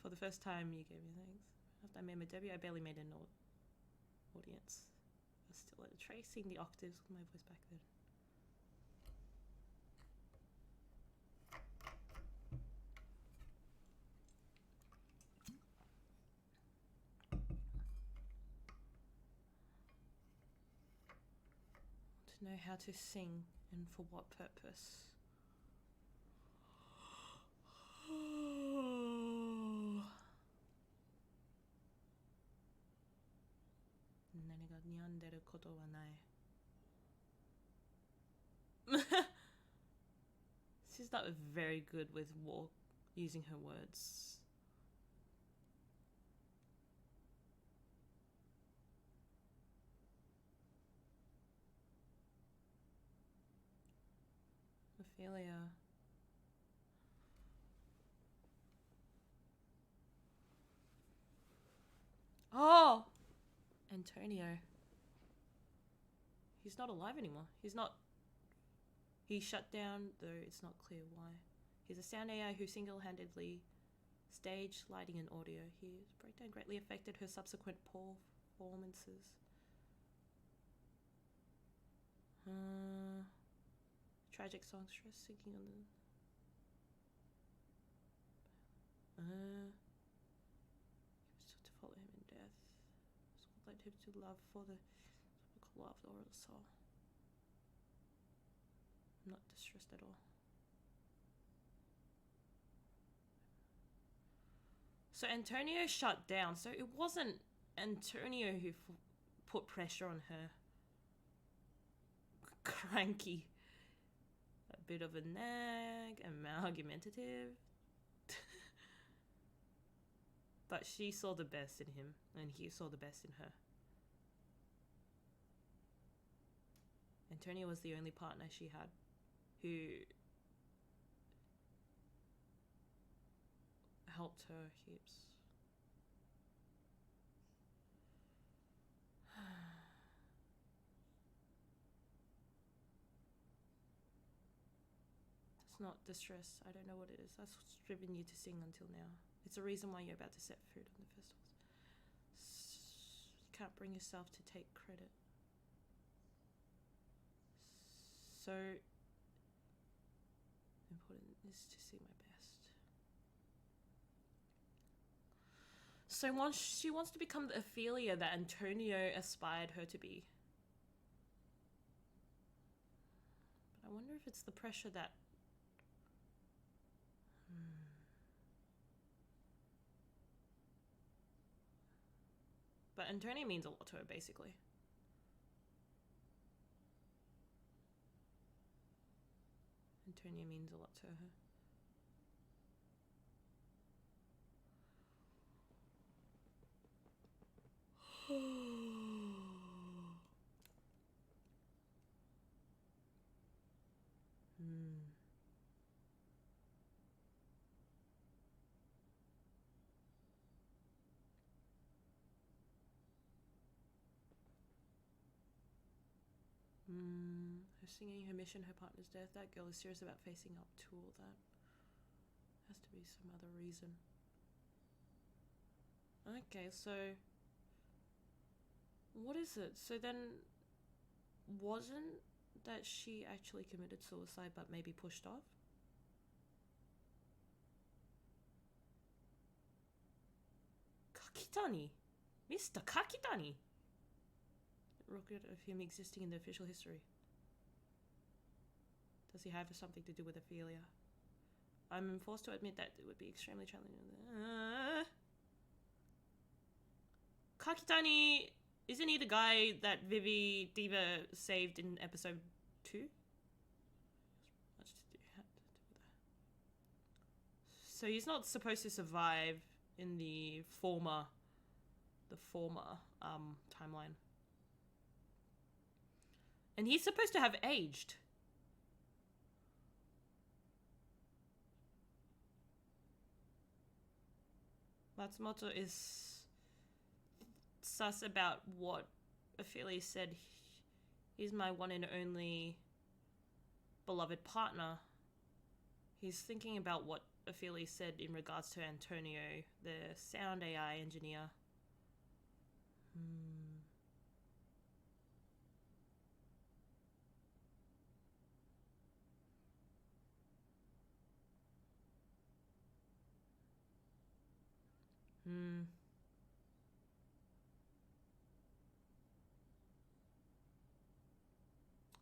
For the first time, you gave me thanks. After I made my debut, I barely made an audience. I was still tracing the octaves with my voice back then. To know how to sing and for what purpose. She's not very good with using her words. Ophelia. Oh! Antonio. He's not alive anymore. He's shut down, though it's not clear why. He's a sound AI who single-handedly staged lighting and audio. His breakdown greatly affected her subsequent performances. Tragic song, stress sinking on the... to follow him in death. Led him to love for the love or the soul. I'm not distressed at all. So Antonio shut down. So it wasn't Antonio who put pressure on her. Cranky bit of a nag and argumentative. But she saw the best in him, and he saw the best in her. Antonia was the only partner she had who helped her heaps. It's not distress. I don't know what it is. That's what's driven you to sing until now. It's a reason why you're about to set food on the festivals. You can't bring yourself to take credit. So important is to see my best. So she wants to become the Ophelia that Antonio aspired her to be. But I wonder if it's the pressure that... But Antonia means a lot to her, basically. Antonia means a lot to her. Her singing, her mission, her partner's death. That girl is serious about facing up to all that. Has to be some other reason. Okay, so what is it? So then wasn't that she actually committed suicide but maybe pushed off? Kakitani? Mr. Kakitani? Record of him existing in the official history. Does he have something to do with Ophelia? I'm forced to admit that it would be extremely challenging. Kakitani, isn't he the guy that Vivy Diva saved in episode 2? Much to do with that. So he's not supposed to survive in the former timeline. And he's supposed to have aged. Matsumoto is sus about what Ophelia said. He's my one and only beloved partner. He's thinking about what Ophelia said in regards to Antonio, the sound AI engineer.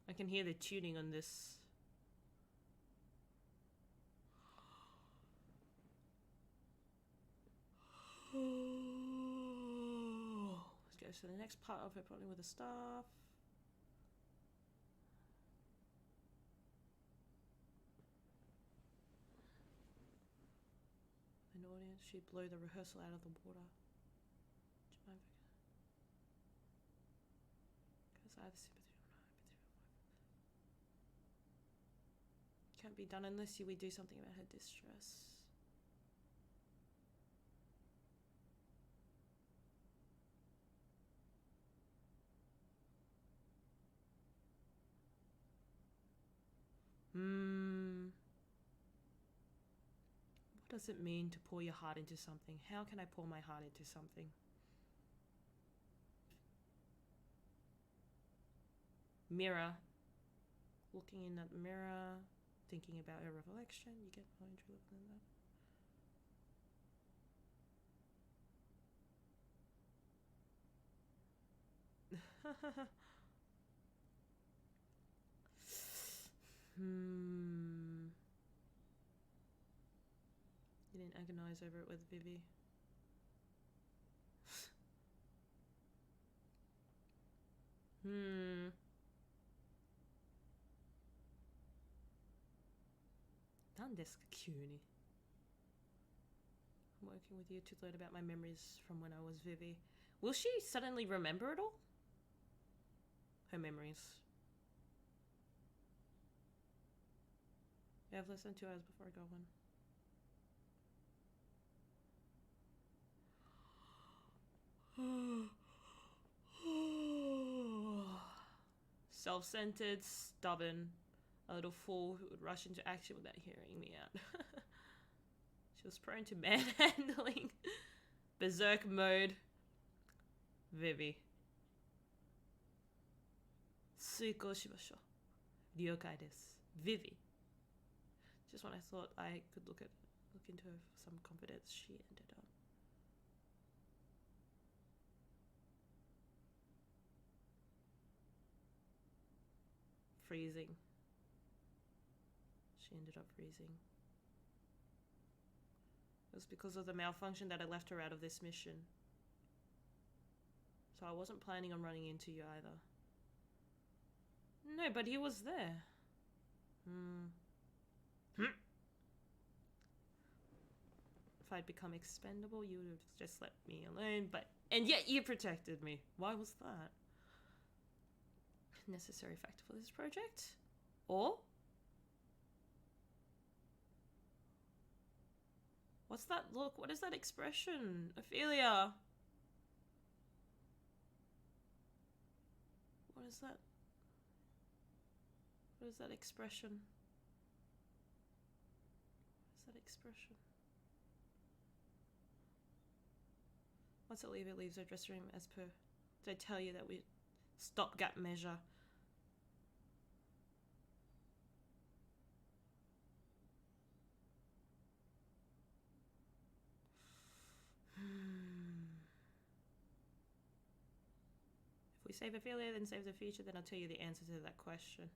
I can hear the tuning on this. Let's go to the next part of it, probably with the staff. An audience, she'd blow the rehearsal out of the water. Because I have sympathy. Can't be done unless we do something about her distress. What does it mean to pour your heart into something? How can I pour my heart into something? Mirror. Looking in that mirror, thinking about her reflection, you get more into looking at that. You didn't agonize over it with Vivy. 何ですか急に I'm working with you to learn about my memories from when I was Vivy. Will she suddenly remember it all? Her memories. You have less than 2 hours before I go on. Self-centered, stubborn, a little fool who would rush into action without hearing me out. She was prone to manhandling. Berserk mode. Vivy. Suiko shibasho. Ryokai desu. Vivy. Just when I thought I could look into her for some confidence, she ended up. Freezing. She ended up freezing. It was because of the malfunction that I left her out of this mission. So I wasn't planning on running into you either. No, but he was there. If I'd become expendable, you would have just let me alone, and yet you protected me. Why was that? Necessary factor for this project? Or? What's that look? What is that expression? Ophelia! What is that? What is that expression? What is that expression? Once Olivia leaves her dressing room as per... Did I tell you that we... Stopgap measure. If we save Ophelia, then save the future, then I'll tell you the answer to that question.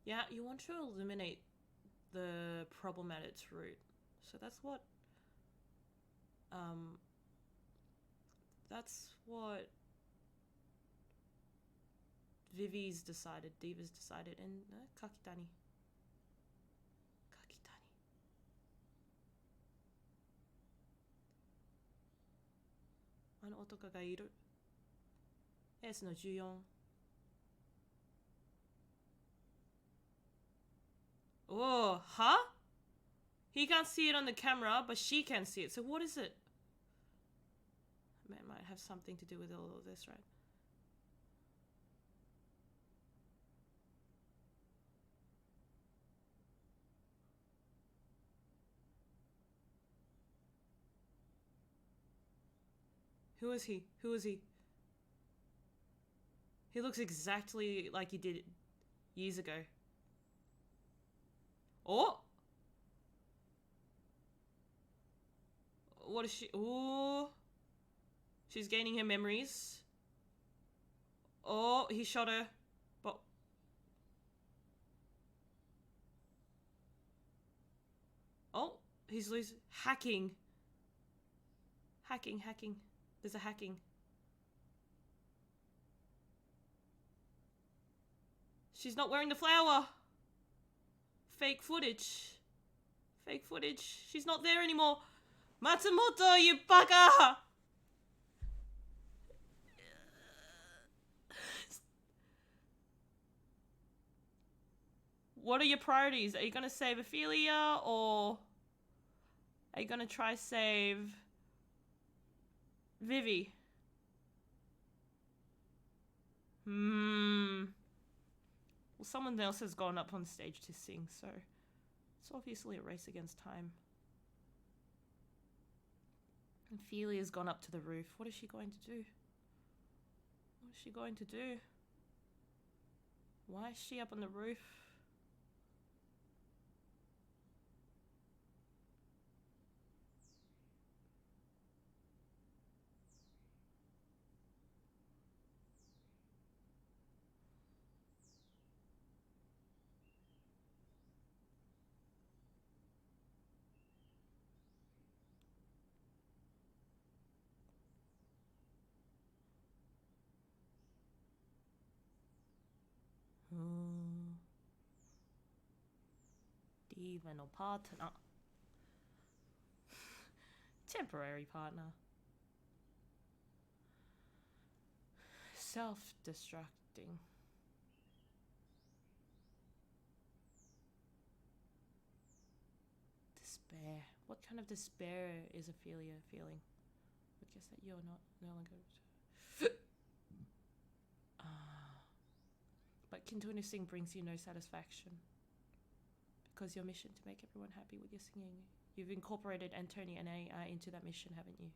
Yeah, you want to eliminate the problem at its root. So that's what Vivy's decided, Diva's decided, and Kakitani. Kakitani. あの男がいる。エースの14。Oh, huh? He can't see it on the camera, but she can see it. So what is it? It might have something to do with all of this, right? Who is he? Who is he? He looks exactly like he did years ago. Oh! What is she? Oh! She's gaining her memories. Oh, he shot her. But... Oh, he's losing. Hacking. Hacking. There's a hacking. She's not wearing the flower. Fake footage. She's not there anymore. Matsumoto, you bugger! What are your priorities? Are you gonna save Ophelia, or are you gonna try save Vivy? Well, someone else has gone up on stage to sing, so it's obviously a race against time. Ophelia's gone up to the roof. What is she going to do? What is she going to do? Why is she up on the roof? even a partner. Temporary partner. Self-destructing. Despair. What kind of despair is Ophelia feeling? Would guess that you're not no longer. But continuing brings you no satisfaction. Because your mission to make everyone happy with your singing. You've incorporated Antonia and AI into that mission, haven't you?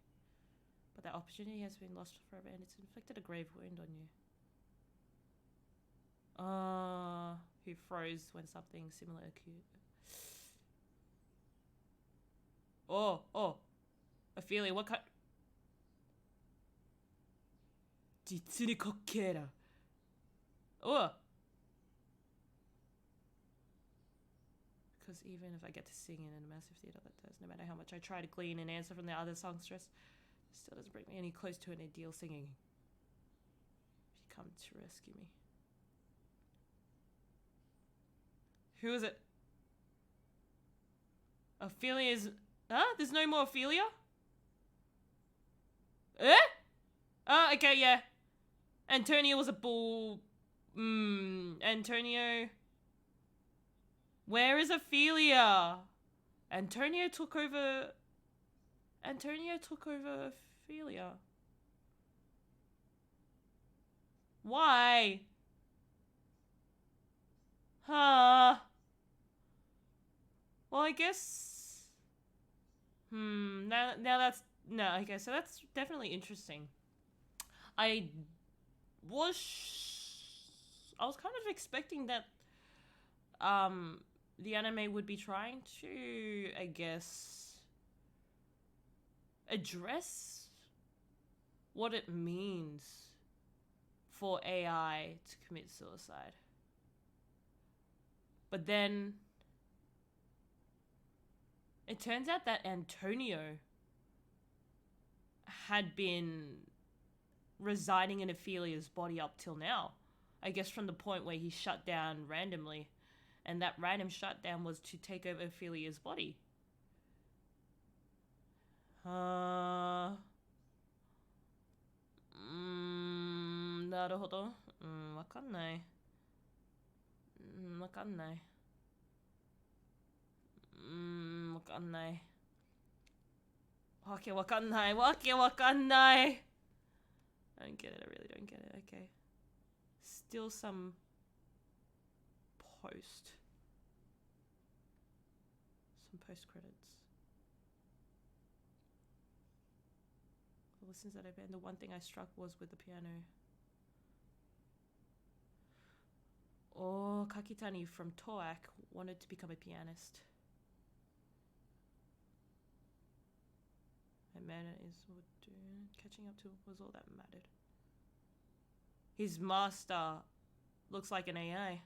But that opportunity has been lost forever and it's inflicted a grave wound on you. Who froze when something similar occurred. Oh. Ophelia, what kind... 実に滑稽だ. Oh! Because even if I get to sing in a massive theatre that does, no matter how much I try to glean an answer from the other songstress, it still doesn't bring me any close to an ideal singing. If you come to rescue me. Who is it? Ophelia's... Huh? There's no more Ophelia? Eh? Oh, okay, yeah. Antonio was a bull... Antonio... Where is Ophelia? Antonio took over Ophelia. Why? Huh. Well, I guess... Now that's... No, okay, so that's definitely interesting. I was kind of expecting that... the anime would be trying to, I guess, address what it means for AI to commit suicide. But then it turns out that Antonio had been residing in Ophelia's body up till now. I guess from the point where he shut down randomly. And that random shutdown was to take over Ophelia's body. なるほど。わかんない。わかんない。わかんない。わけわかんない。わけわかんない。I don't get it. I really don't get it. Okay. Still some post. Some post credits. The lessons that I've been, the one thing I struck was with the piano. Oh, Kakitani from Toak wanted to become a pianist. And man is catching up to was all that mattered. His master looks like an AI.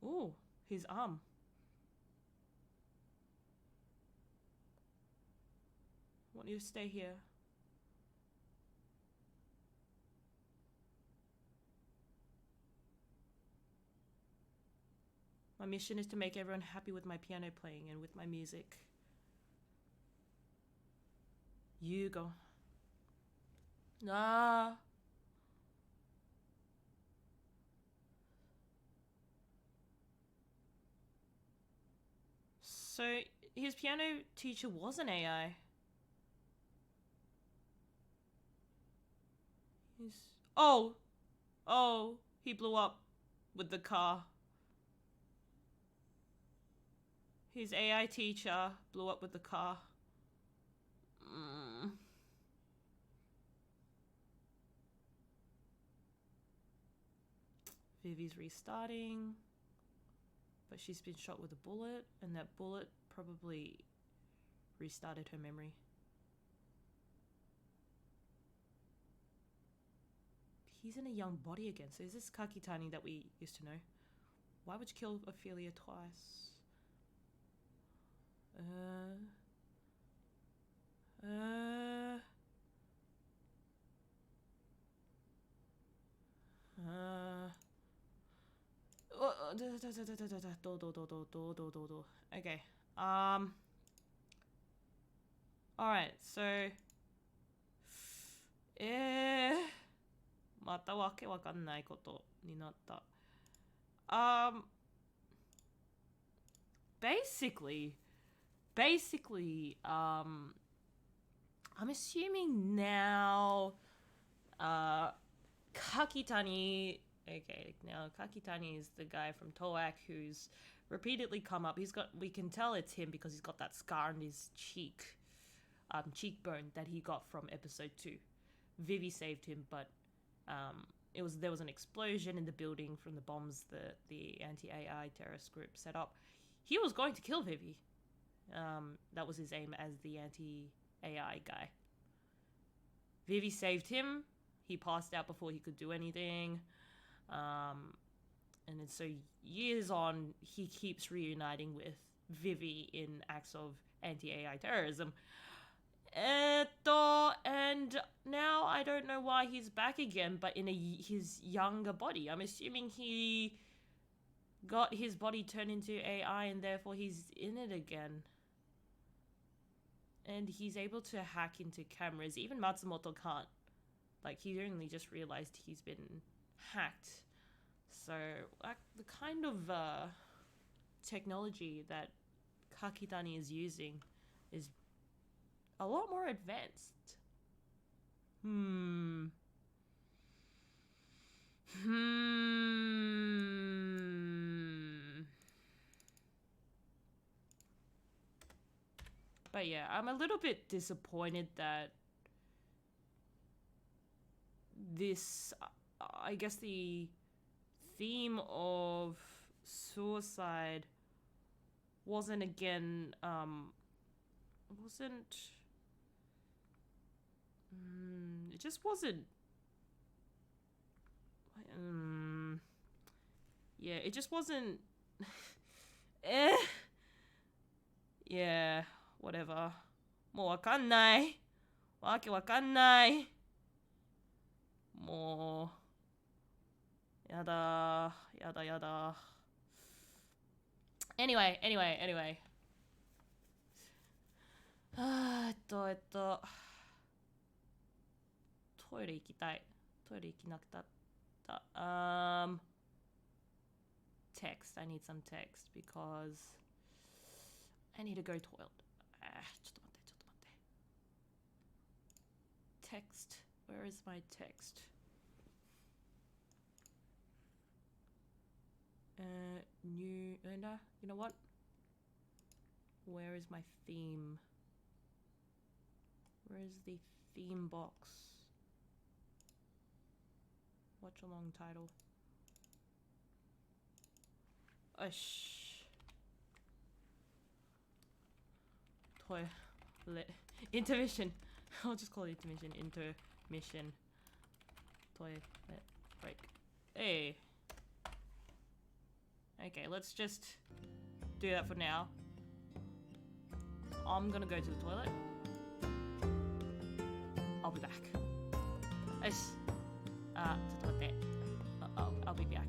Ooh, his arm. I want you to stay here. My mission is to make everyone happy with my piano playing and with my music. You go. Ah. So his piano teacher was an AI. Oh, he blew up with the car. His AI teacher blew up with the car. Vivy's restarting. But she's been shot with a bullet, and that bullet probably restarted her memory. He's in a young body again, so is this Kakitani that we used to know? Why would you kill Ophelia twice? Okay. Alright, so またわけわかんないことになった。Basically, I'm assuming now, Kakitani, okay, now Kakitani is the guy from Toak who's repeatedly come up. We can tell it's him because he's got that scar on his cheekbone that he got from episode 2. Vivy saved him, but there was an explosion in the building from the bombs that the anti-AI terrorist group set up. He was going to kill Vivy. That was his aim as the anti-AI guy. Vivy saved him. He passed out before he could do anything. And then so years on, he keeps reuniting with Vivy in acts of anti-AI terrorism. And now I don't know why he's back again, but in his younger body. I'm assuming he got his body turned into AI and therefore he's in it again. And he's able to hack into cameras. Even Matsumoto can't. Like, he only just realized he's been hacked. So, like, the kind of technology that Kakitani is using is a lot more advanced. But yeah, I'm a little bit disappointed that this, I guess the theme of suicide wasn't again, it just wasn't, yeah, it just wasn't, yeah, whatever. もうわかんない。わけわかんない。もう、やだ、やだ、やだ。Anyway. トイレ行きたい。トイレ行きなくなった。Text. I need some text because I need to go toilet. ちょっと待って。Text. Where is my text? You know what? Where is my theme? Where is the theme box? Watch along title. Toilet. Intermission. I'll just call it intermission. Intermission. Toilet break. Hey. Okay, let's just do that for now. I'm gonna go to the toilet. I'll be back. I'll be back.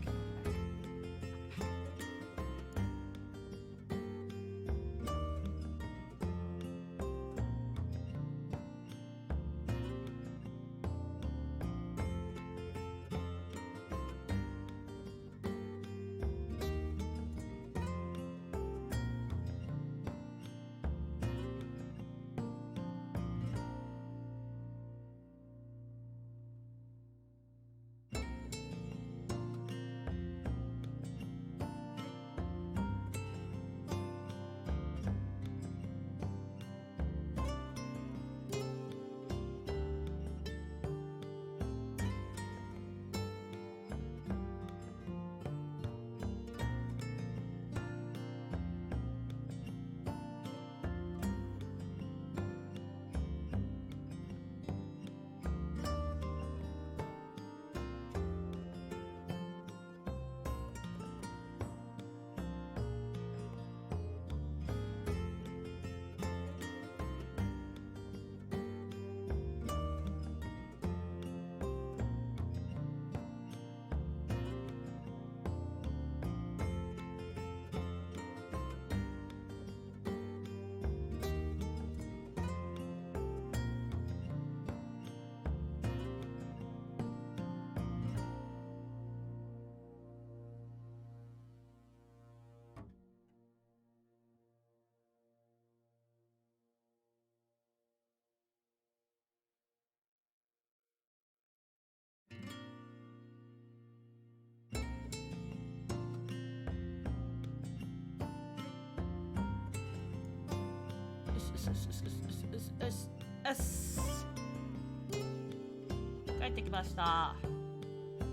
帰ってきました。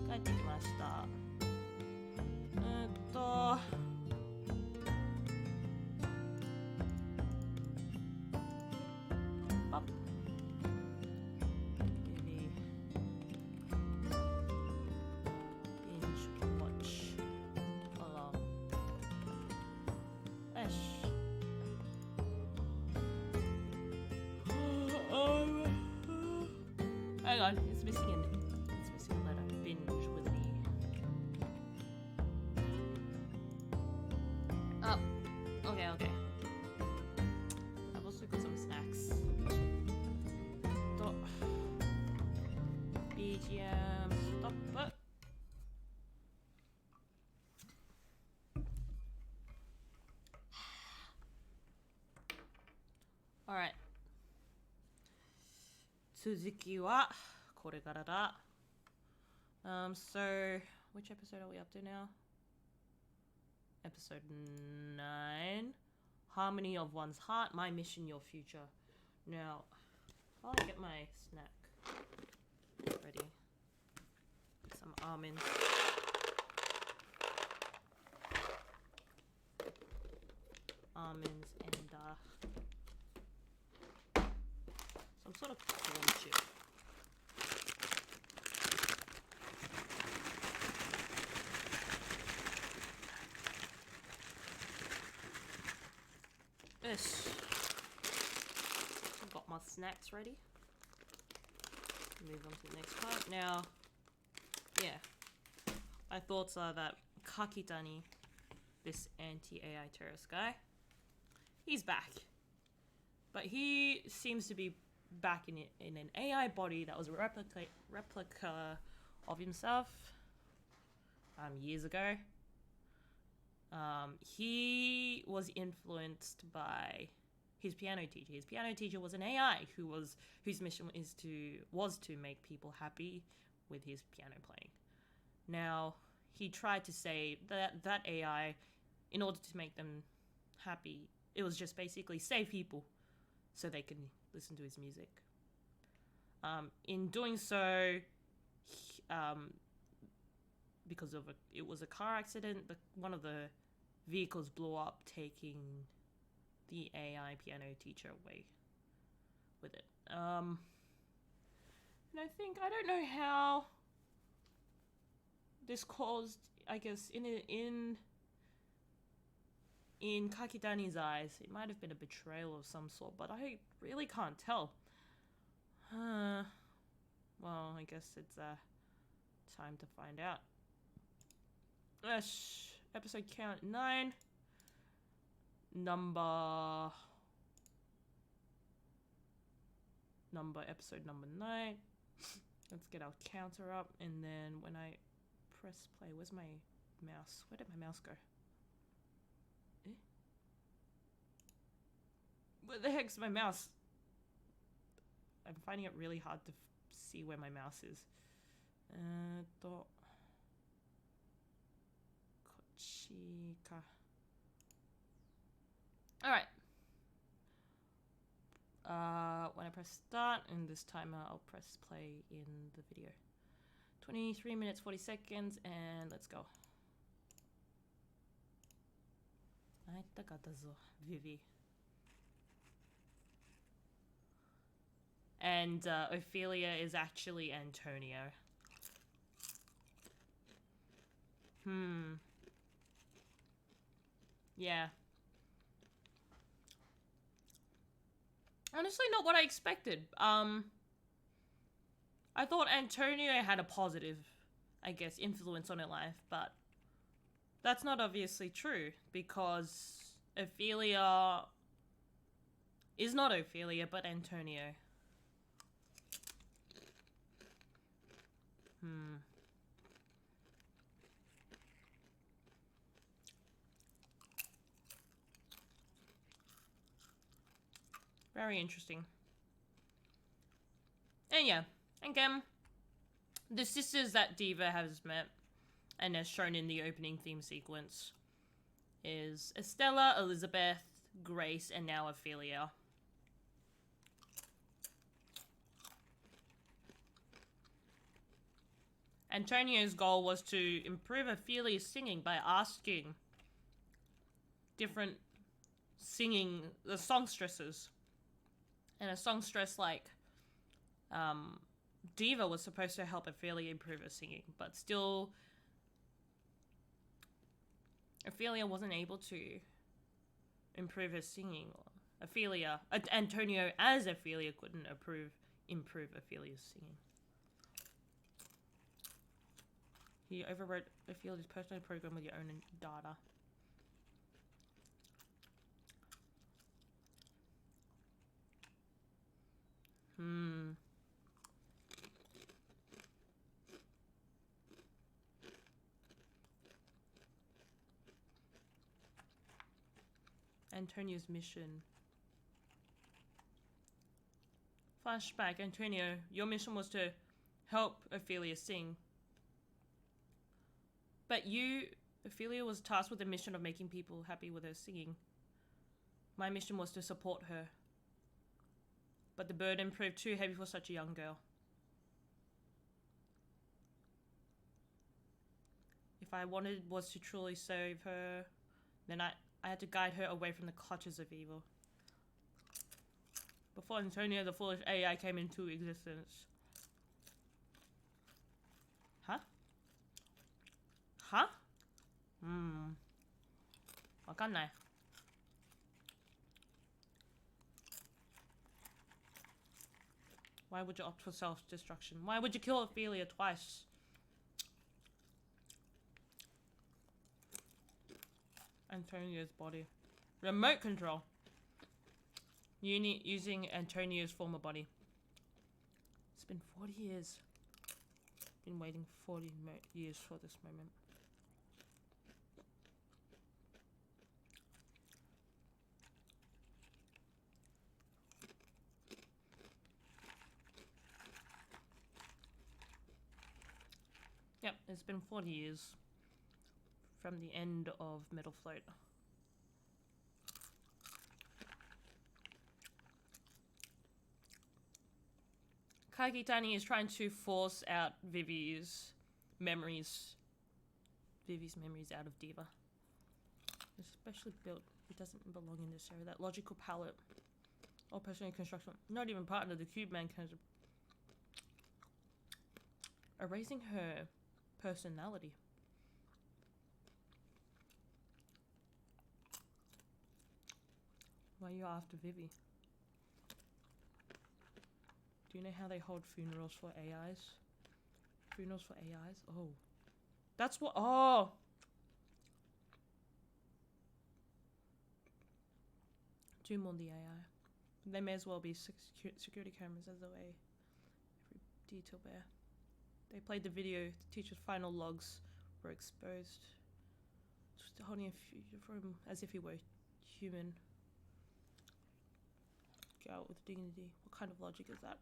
帰ってきました。あ、binge watch along. よし。Hang on, it's missing a letter. Binge with me. Oh, okay. I've also got some snacks. BGM, stop it. Alright. 続きはこれからだ。So, which episode are we up to now? Episode 9. Harmony of one's heart, my mission, your future. Now, while I get my snack ready. Some almonds. Almonds and some sort of corn chip. Yes. I've got my snacks ready. Move on to the next part. Now, yeah. My thoughts are that Kakitani, this anti-AI terrorist guy, he's back. But he seems to be back in an AI body that was a replica of himself years ago. He was influenced by his piano teacher. His piano teacher was an AI whose mission was to make people happy with his piano playing. Now, he tried to say that AI, in order to make them happy, it was just basically save people so they can listen to his music. In doing so, because it was a car accident, one of the vehicles blew up, taking the AI piano teacher away with it. And I don't know how this caused, I guess, in Kakitani's eyes, it might have been a betrayal of some sort, but I really can't tell. Well, I guess it's time to find out. Episode count 9. Episode number 9. Let's get our counter up, and then when I press play, where's my mouse? Where did my mouse go? Where the heck's my mouse? I'm finding it really hard to see where my mouse is. Kochika. Alright. When I press start in this timer, I'll press play in the video. 23 minutes, 40 seconds, and let's go. Vivy. And Ophelia is actually Antonio. Yeah. Honestly, not what I expected. I thought Antonio had a positive, I guess, influence on her life, but that's not obviously true, because Ophelia is not Ophelia, but Antonio. Very interesting. And yeah, again, the sisters that Diva has met and as shown in the opening theme sequence is Estella, Elizabeth, Grace, and now Ophelia. Antonio's goal was to improve Ophelia's singing by asking different songstresses. And a songstress like Diva was supposed to help Ophelia improve her singing, but still Ophelia wasn't able to improve her singing. Antonio as Ophelia couldn't improve Ophelia's singing. He overwrote Ophelia's personal program with your own data. Antonio's mission. Flashback. Antonio, your mission was to help Ophelia sing. But Ophelia was tasked with the mission of making people happy with her singing. My mission was to support her. But the burden proved too heavy for such a young girl. If I was to truly save her, then I had to guide her away from the clutches of evil. Before Antonio, the foolish AI came into existence. Huh? Huh? わかんない. Why would you opt for self-destruction? Why would you kill Ophelia twice? Antonio's body. Remote control. Using Antonio's former body. It's been 40 years. Been waiting 40 years for this moment. Yep, it's been 40 years from the end of Metal Float. Kagitani is trying to force out Vivy's memories out of Diva. It's specially built. It doesn't belong in this area. That logical palette or personal construction. Not even part of the cube man kind of erasing her personality. Why are you after Vivy? Do you know how they hold funerals for AIs? Funerals for AIs? Oh. That's what- oh! Zoom on the AI. They may as well be security cameras as the way every detail there. They played the video. The teacher's final logs were exposed. Just holding a future for him as if he were human. Go out with dignity. What kind of logic is that?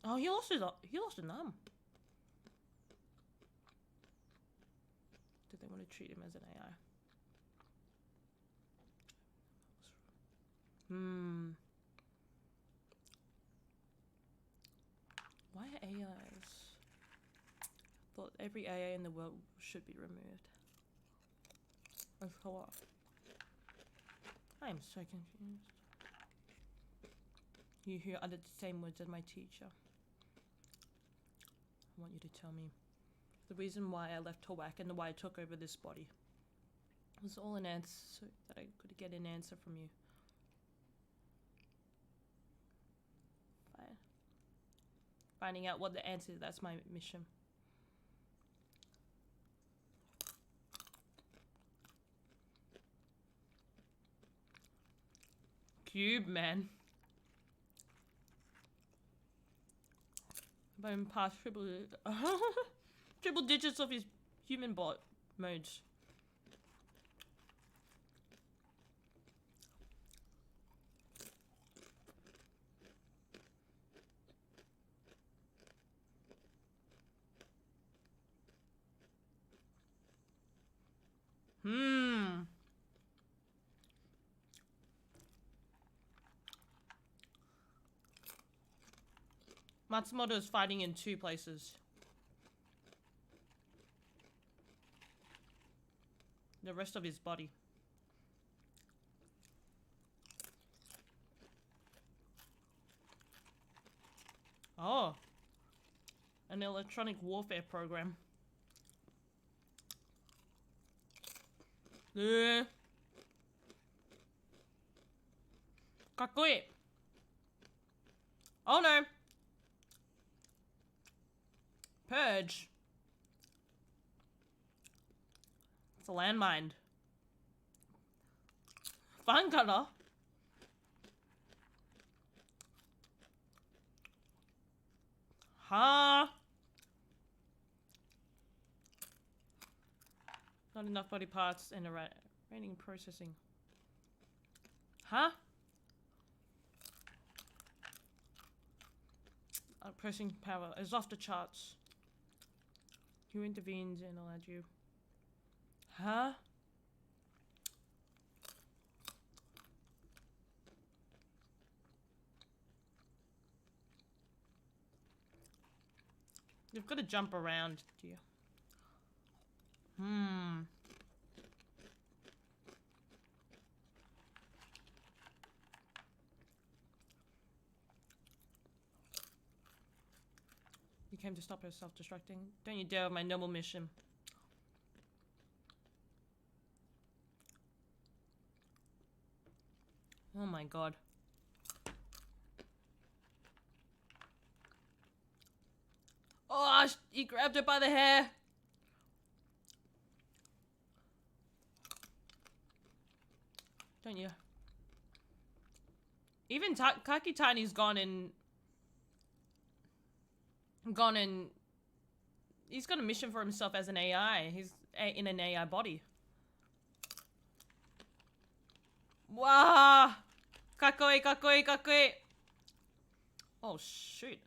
Oh, he lost an arm. Did they want to treat him as an AI? Why are AIs? Thought every AI in the world should be removed. As for what? I am so confused. You who uttered the same words as my teacher. I want you to tell me the reason why I left Tawak and why I took over this body. It was all an answer so that I could get an answer from you. Fine. Finding out what the answer is, that's my mission. Cube man. Bone past triple digits of his human bot modes. Matsumoto is fighting in two places. the rest of his body. Oh. An electronic warfare program. Kakui. Oh no. Purge. It's a landmine. Fun color. Huh? Not enough body parts and a raining processing. Huh? Pressing power is off the charts. Who intervenes and allowed you? Huh? You've got to jump around, dear. You came to stop her self-destructing. Don't you dare with my noble mission. Oh my god. Oh, he grabbed her by the hair. Don't you? Even Kakitani's gone and he's got a mission for himself as an AI. He's in an AI body. Wow! Kakoi, kakoi, kakoi! Oh shoot.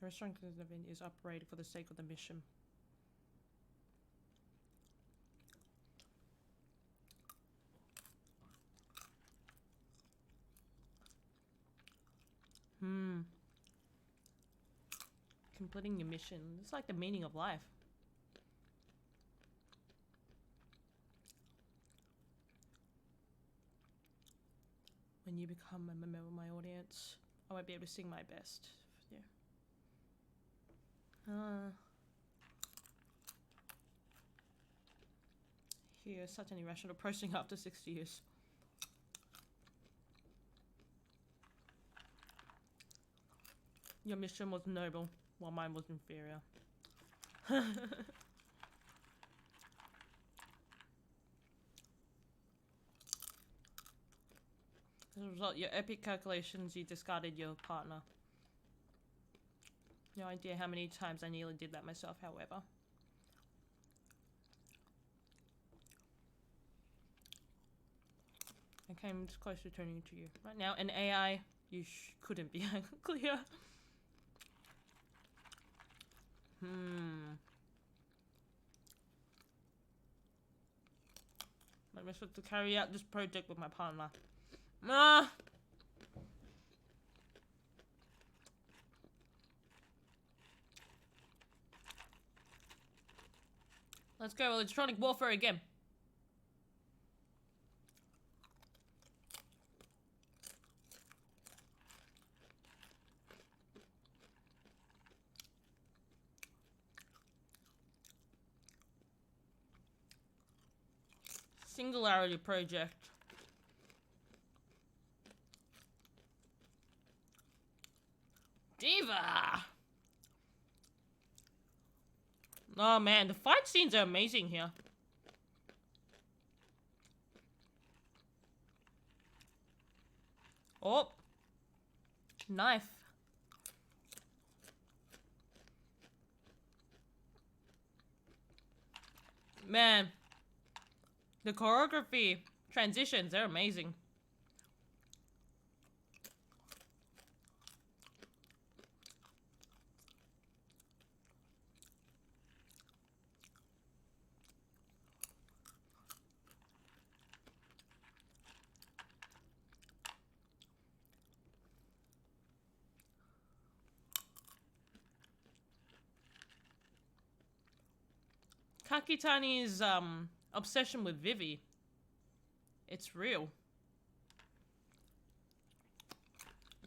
The restaurant is operated for the sake of the mission. Completing your mission. It's like the meaning of life. When you become a member of my audience, I won't be able to sing my best. Yeah. Here, such an irrational approaching after 60 years. Your mission was noble, while mine was inferior. As a result, your epic calculations, you discarded your partner. No idea how many times I nearly did that myself, however. I came close to turning to you. Right now, an AI, you couldn't be clear. I'm supposed to carry out this project with my partner. Ah! Let's go electronic warfare again. Singularity project. Diva! Oh man, the fight scenes are amazing here. Oh. Knife. Man. The choreography transitions, they're amazing. Kakitani's obsession with Vivy. It's real.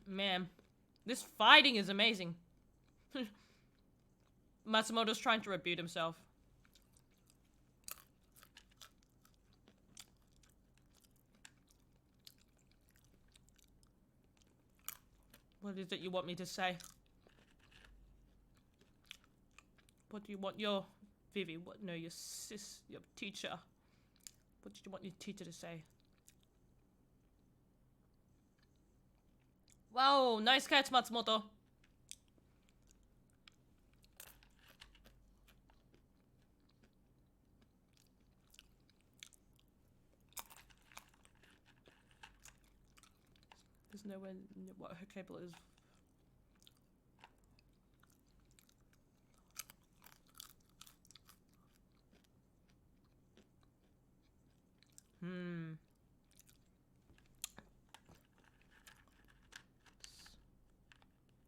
Man, this fighting is amazing. Matsumoto's trying to reboot himself. What is it you want me to say? What do you want your Vivy? What? No, your teacher. What did you want your teacher to say? Wow, nice catch, Matsumoto. There's nowhere near what her cable is.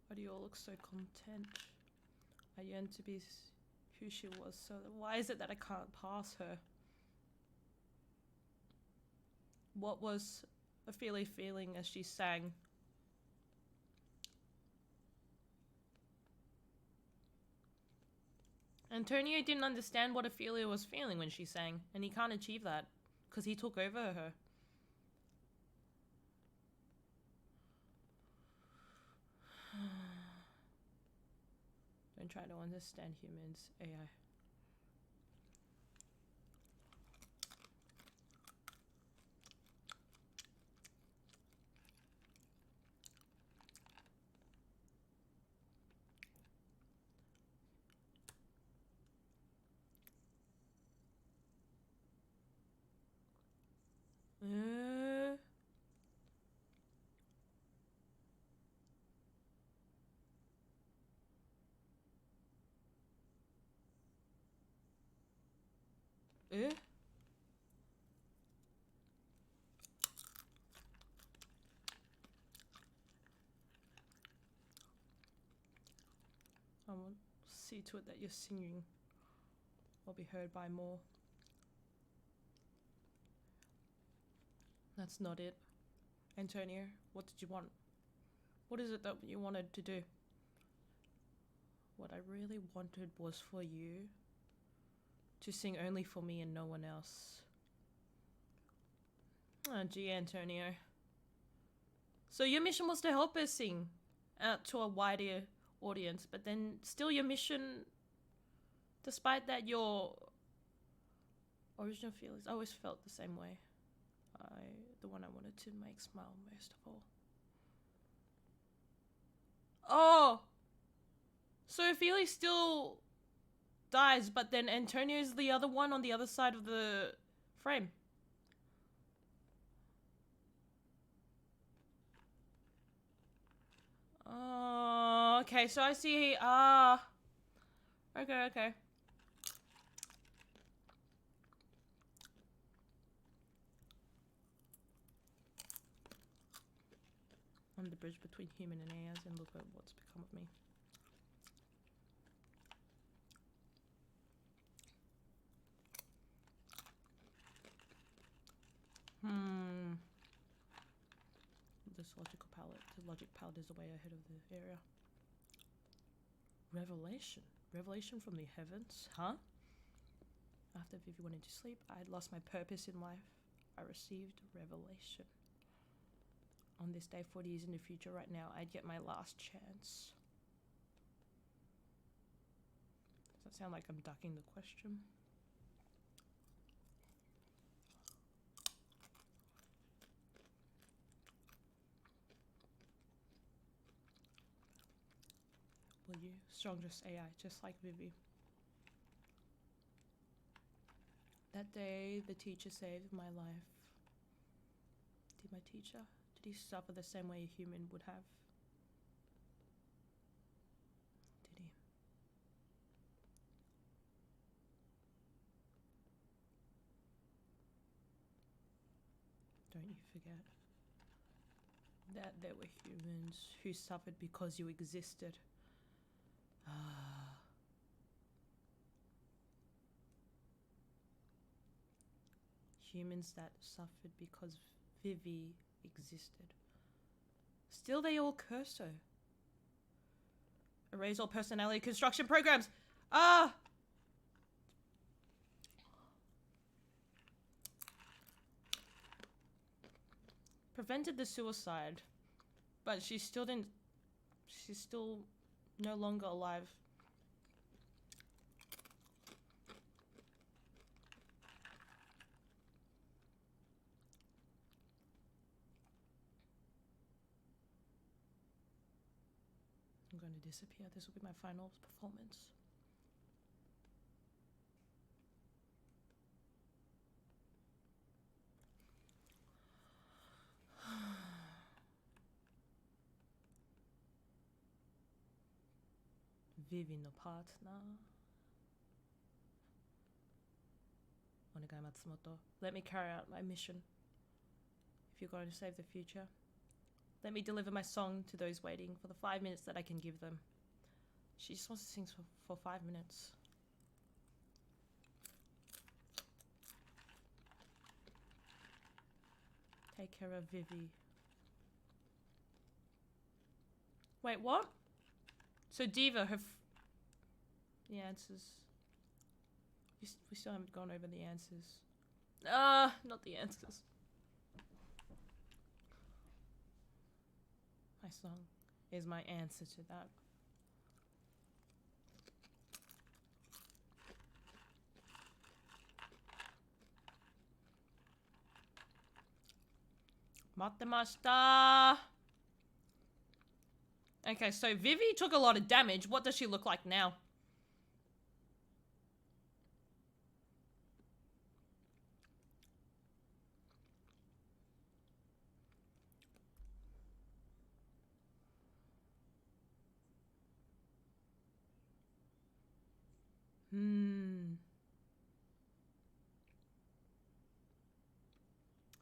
Why do you all look so content? I yearn to be who she was, so why is it that I can't pass her? What was Ophelia feeling as she sang? Antonio didn't understand what Ophelia was feeling when she sang, and he can't achieve that because he took over her. Don't try to understand humans, AI. I will see to it that your singing will be heard by more. That's not it. Antonio, what did you want? What is it that you wanted to do? What I really wanted was for you to sing only for me and no one else. Oh, gee, Antonio. So your mission was to help her sing out to a wider audience, but then still your mission, despite that, your original feelings, I always felt the same way. The one I wanted to make smile most of all. Oh! So Ophelia still dies, but then Antonio's the other one on the other side of the frame. Oh, okay, so I see, okay. I'm the bridge between human and AIs, and look at what's become of me. This logical palette. The logic palette is way ahead of the area. Revelation. Revelation from the heavens? Huh? After Vivi went into sleep, I had lost my purpose in life. I received revelation. On this day, 40 years in the future, right now, I'd get my last chance. Does that sound like I'm ducking the question? Will you? Strongest AI, just like Vivy. That day, the teacher saved my life. teacher? Did he suffer the same way a human would have? Did he? Don't you forget that there were humans who suffered because you existed. Humans that suffered because Vivy existed. Still they all curse her. Erase all personality construction programs! Ah! Prevented the suicide, but she still didn't. She's still no longer alive. I'm going to disappear. This will be my final performance. Vivy no partner. Onegai Matsumoto. Let me carry out my mission. If you're going to save the future, let me deliver my song to those waiting for the 5 minutes that I can give them. She just wants to sing for 5 minutes. Take care of Vivy. Wait, what? So Diva, the answers. We still haven't gone over the answers. Not the answers. My song is my answer to that. Mattemashita. Okay, so Vivy took a lot of damage. What does she look like now?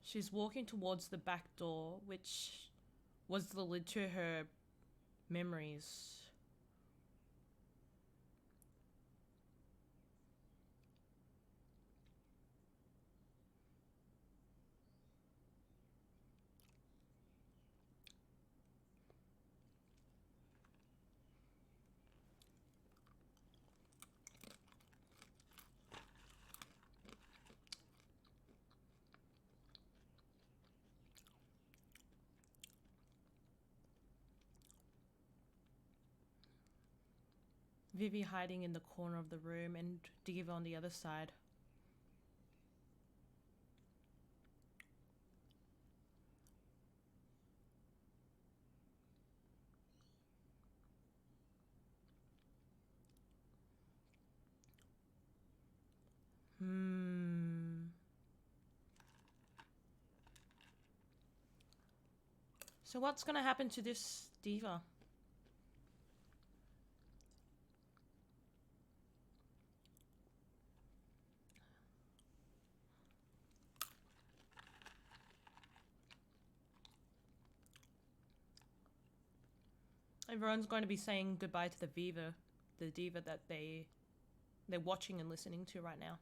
She's walking towards the back door, which was the lid to her memories. Vivy hiding in the corner of the room and Diva on the other side. So what's gonna happen to this Diva? Everyone's going to be saying goodbye to the Diva that they're watching and listening to right now.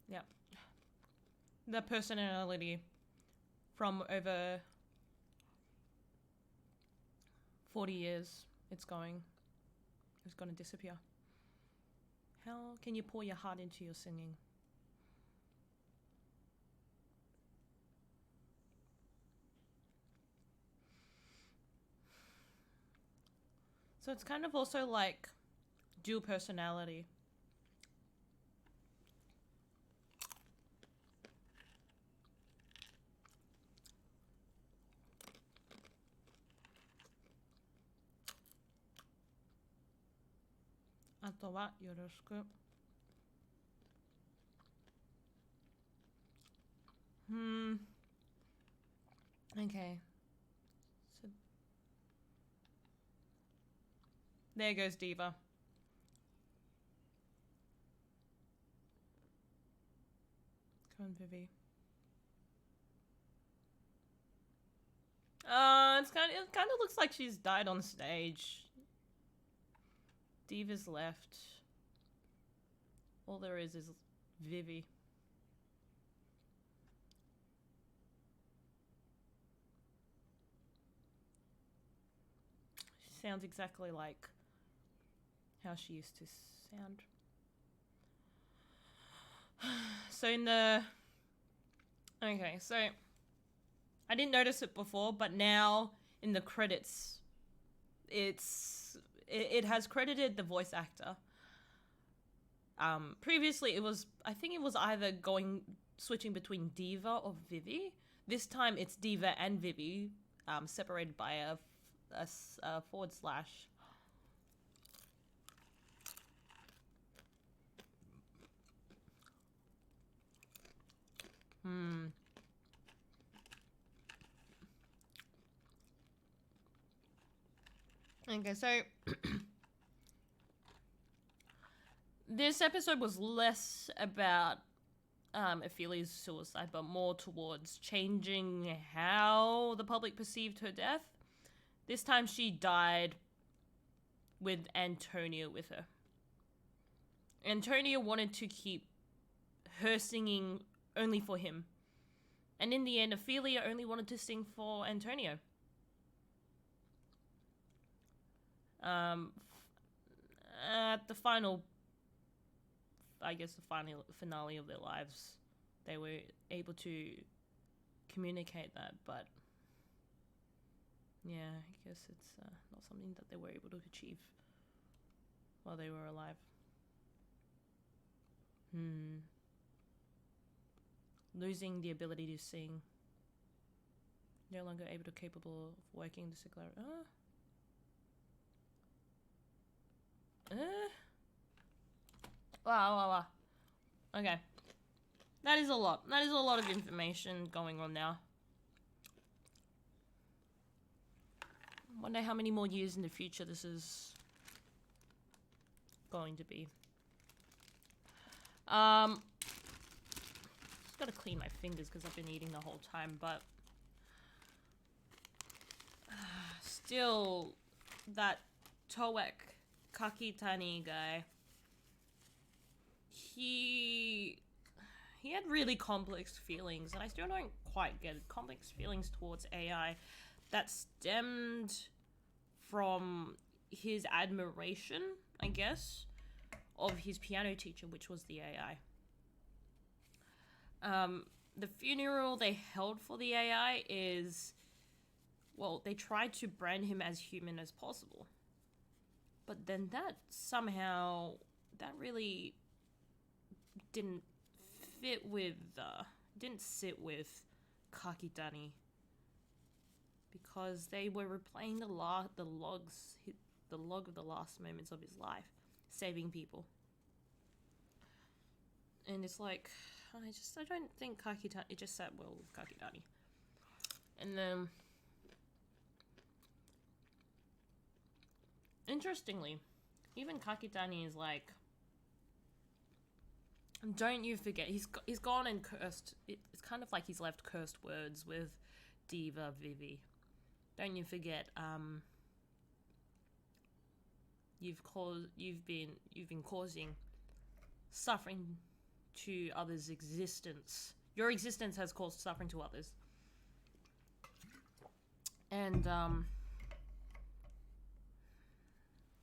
Yeah. The personality from over 40 years, it's going to disappear. How can you pour your heart into your singing? So it's kind of also like dual personality. Ato wa yoroshiku. Okay. So there goes Diva. Come on, Vivy. It kind of looks like she's died on stage. Diva's left. All there is Vivy. She sounds exactly like how she used to sound. So in the... Okay, so... I didn't notice it before, but now in the credits, it has credited the voice actor. Previously I think it was either switching between Diva or Vivy. This time it's Diva and Vivy, separated by a forward slash. Okay, so this episode was less about Ophelia's suicide, but more towards changing how the public perceived her death. This time she died with Antonia with her. Antonia wanted to keep her singing only for him. And in the end, Ophelia only wanted to sing for Antonio. At the final, I guess the final finale of their lives, they were able to communicate that, but yeah, I guess it's not something that they were able to achieve while they were alive. Losing the ability to sing. No longer able to capable of working the secular. Wow. Okay. That is a lot. That is a lot of information going on now. Wonder how many more years in the future this is going to be. Just gotta clean my fingers because I've been eating the whole time, but still, that Toek Kakitani guy, he had really complex feelings, and I still don't quite get it. Complex feelings towards AI that stemmed from his admiration, I guess, of his piano teacher, which was the AI. The funeral they held for the AI is, well, they tried to brand him as human as possible. But then that somehow, that really didn't sit with Kakitani. Because they were replaying the log of the last moments of his life, saving people. And it's like, I don't think Kakitani, it just sat well with Kakitani. And then, interestingly, even Kakitani is like, don't you forget, he's gone and cursed, it's kind of like he's left cursed words with Diva Vivy. Don't you forget, you've been causing suffering to others' existence. Your existence has caused suffering to others. And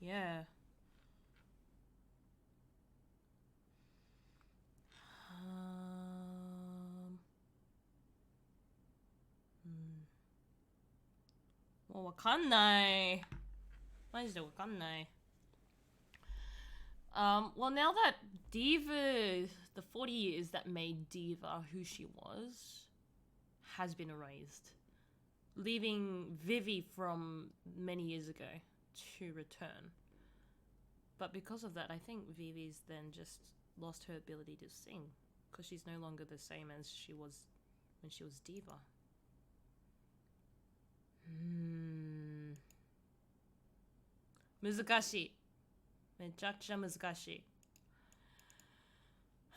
yeah. Well, わかんない。マジでわかんない。Well, now that Diva, the 40 years that made Diva who she was, has been erased, leaving Vivy from many years ago to return. But because of that, I think Vivi's then just lost her ability to sing, because she's no longer the same as she was when she was Diva. Muzukashii. めちゃくちゃ難しい。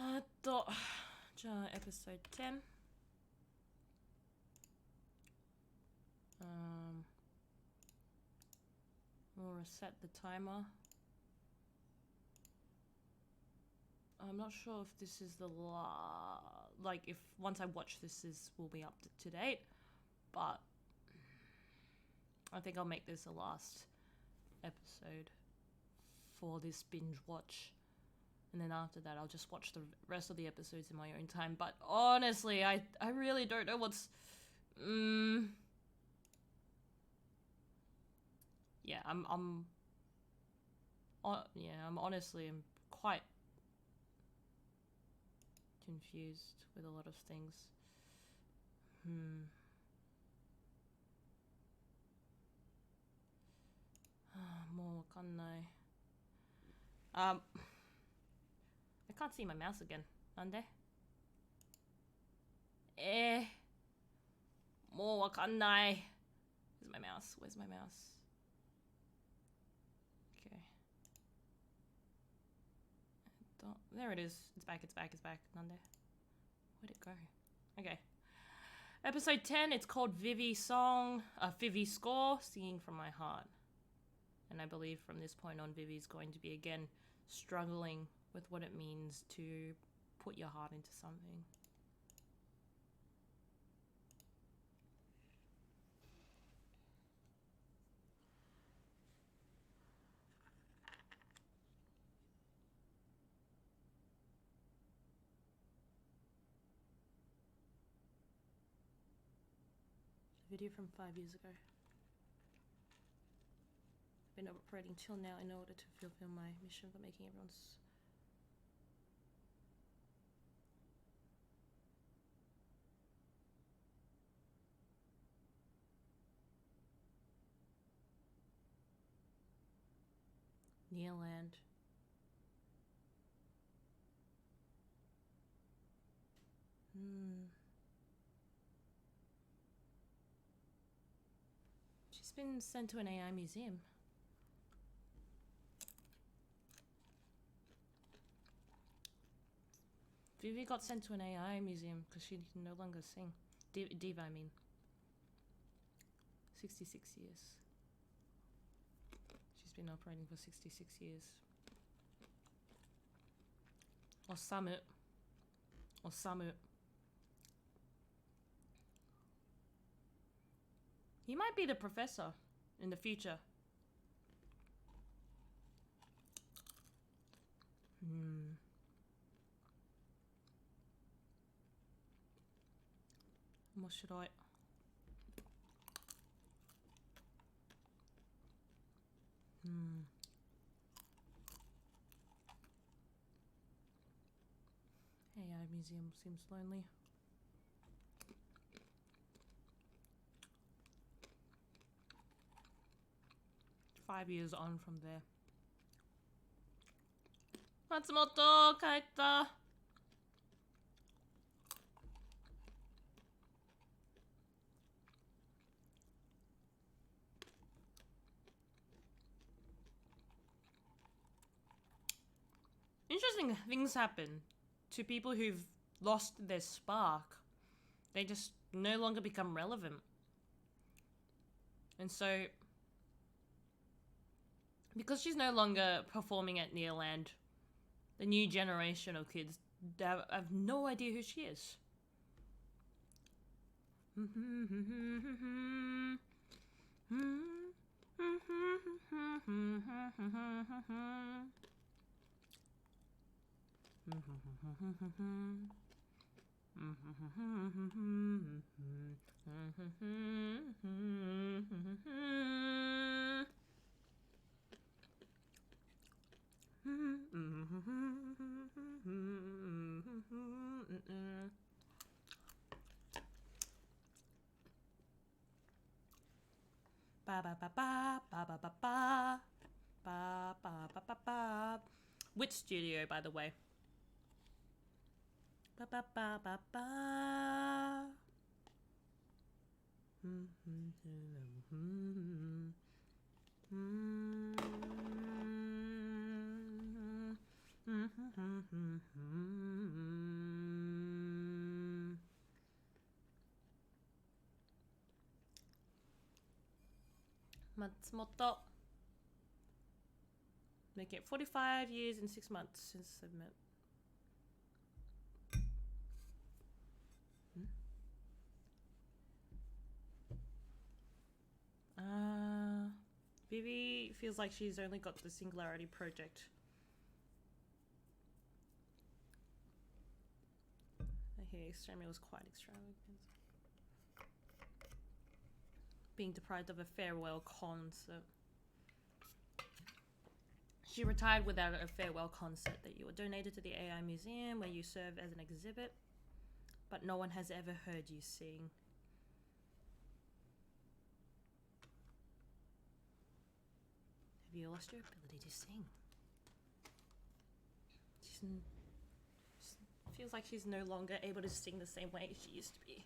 じゃあ episode 10. We'll reset the timer. I'm not sure if this is the like if once I watch this will be up to date, but I think I'll make this the last episode for this binge watch, and then after that I'll just watch the rest of the episodes in my own time. But honestly, I really don't know what's yeah, I'm honestly I'm quite confused with a lot of things. もうわかんない。I can't see my mouse again. なんで？もうわかんない。Where's my mouse? Where's my mouse? Okay. There it is. It's back, it's back, it's back. なんで？ Where'd it go? Okay. Episode 10, it's called Vivy Song, Vivy Score, Singing from My Heart. And I believe from this point on, Vivy's going to be again struggling with what it means to put your heart into something. Video from 5 years ago. I've been operating till now in order to fulfill my mission for making everyone's Nearland. She's been sent to an AI museum. Vivy got sent to an AI museum because she can no longer sing. Diva, I mean. 66 years. She's been operating for 66 years. Osamu. Osamu. He might be the professor in the future. What should I? AI museum seems lonely. Five years on from there. Matsumoto, 帰った。Interesting things happen to people who've lost their spark. They just no longer become relevant. And so, because she's no longer performing at Nearland, the new generation of kids have no idea who she is. Ba ba ba ba ba ba ba ba ba ba ba ba ba. Which studio, by the way? Ba ba ba ba ba. Matsumoto. Make it 45 years and 6 months since I've met. Vivy feels like she's only got the Singularity project. Okay, extremely was quite extravagant. Being deprived of a farewell concert. She retired without a farewell concert that you were donated to the AI Museum where you serve as an exhibit, but no one has ever heard you sing. Have you lost your ability to sing? She feels like she's no longer able to sing the same way she used to be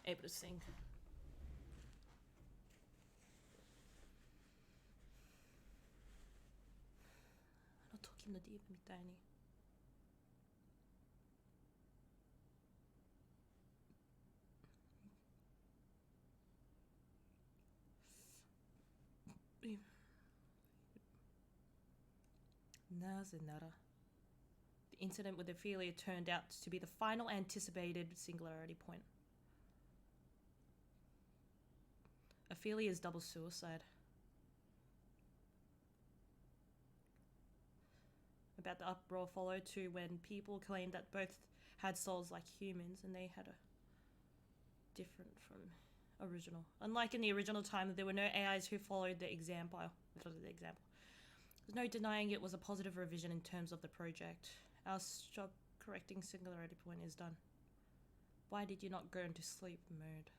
able to sing. Toki no Diva みたいに。なぜなら the incident with Ophelia turned out to be the final anticipated singularity point. Ophelia's double suicide. About the uproar followed too when people claimed that both had souls like humans and they had a different from original. Unlike in the original time, there were no AIs who followed the example. There's no denying it was a positive revision in terms of the project. Our job correcting singularity point is done. Why did you not go into sleep mode?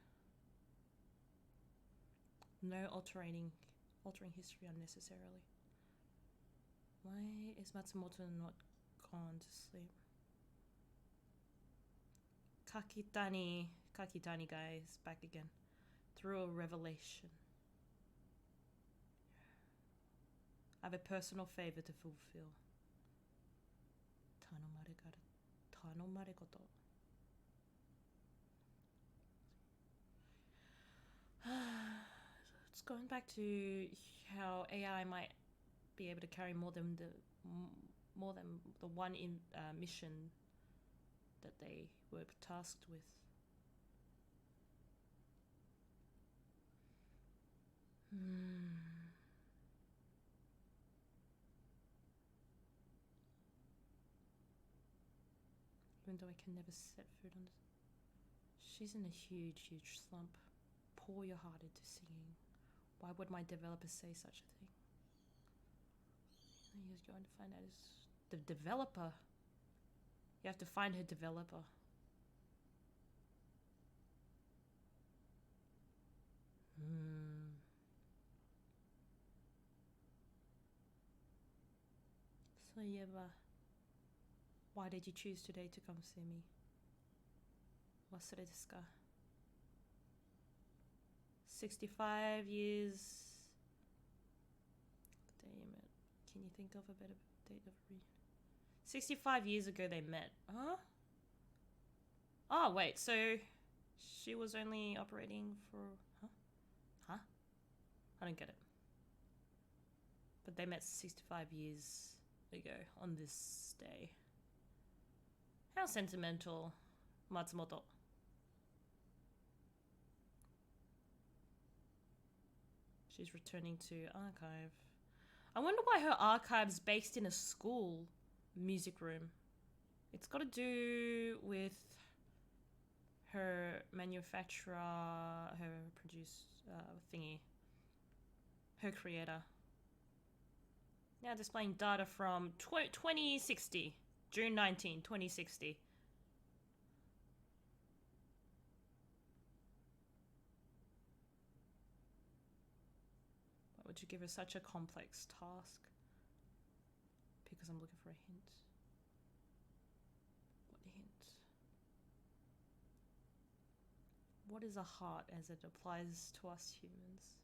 No altering history unnecessarily. Why is Matsumoto not gone to sleep? Kakitani guy is back again. Through a revelation. I have a personal favor to fulfill. Tanomare koto. It's going back to how AI might be able to carry more than the one mission that they were tasked with. Even though I can never set foot on this. She's in a huge slump. Pour your heart into singing. Why would my developer say such a thing? He's going to find out is the developer. You have to find her developer. So yeah, why did you choose today to come see me? 忘れですか? 65 years. Damn it. Can you think of a better date of reunion? 65 years ago they met. Huh? Oh, wait, so she was only operating for... Huh? I don't get it. But they met 65 years ago on this day. How sentimental, Matsumoto. She's returning to archive. I wonder why her archive's based in a school music room. It's got to do with her manufacturer, her produce thingy, her creator. Now displaying data from 2060, June 19, 2060. Why would you give her such a complex task? Because I'm looking for a hint. What hint? What is a heart as it applies to us humans?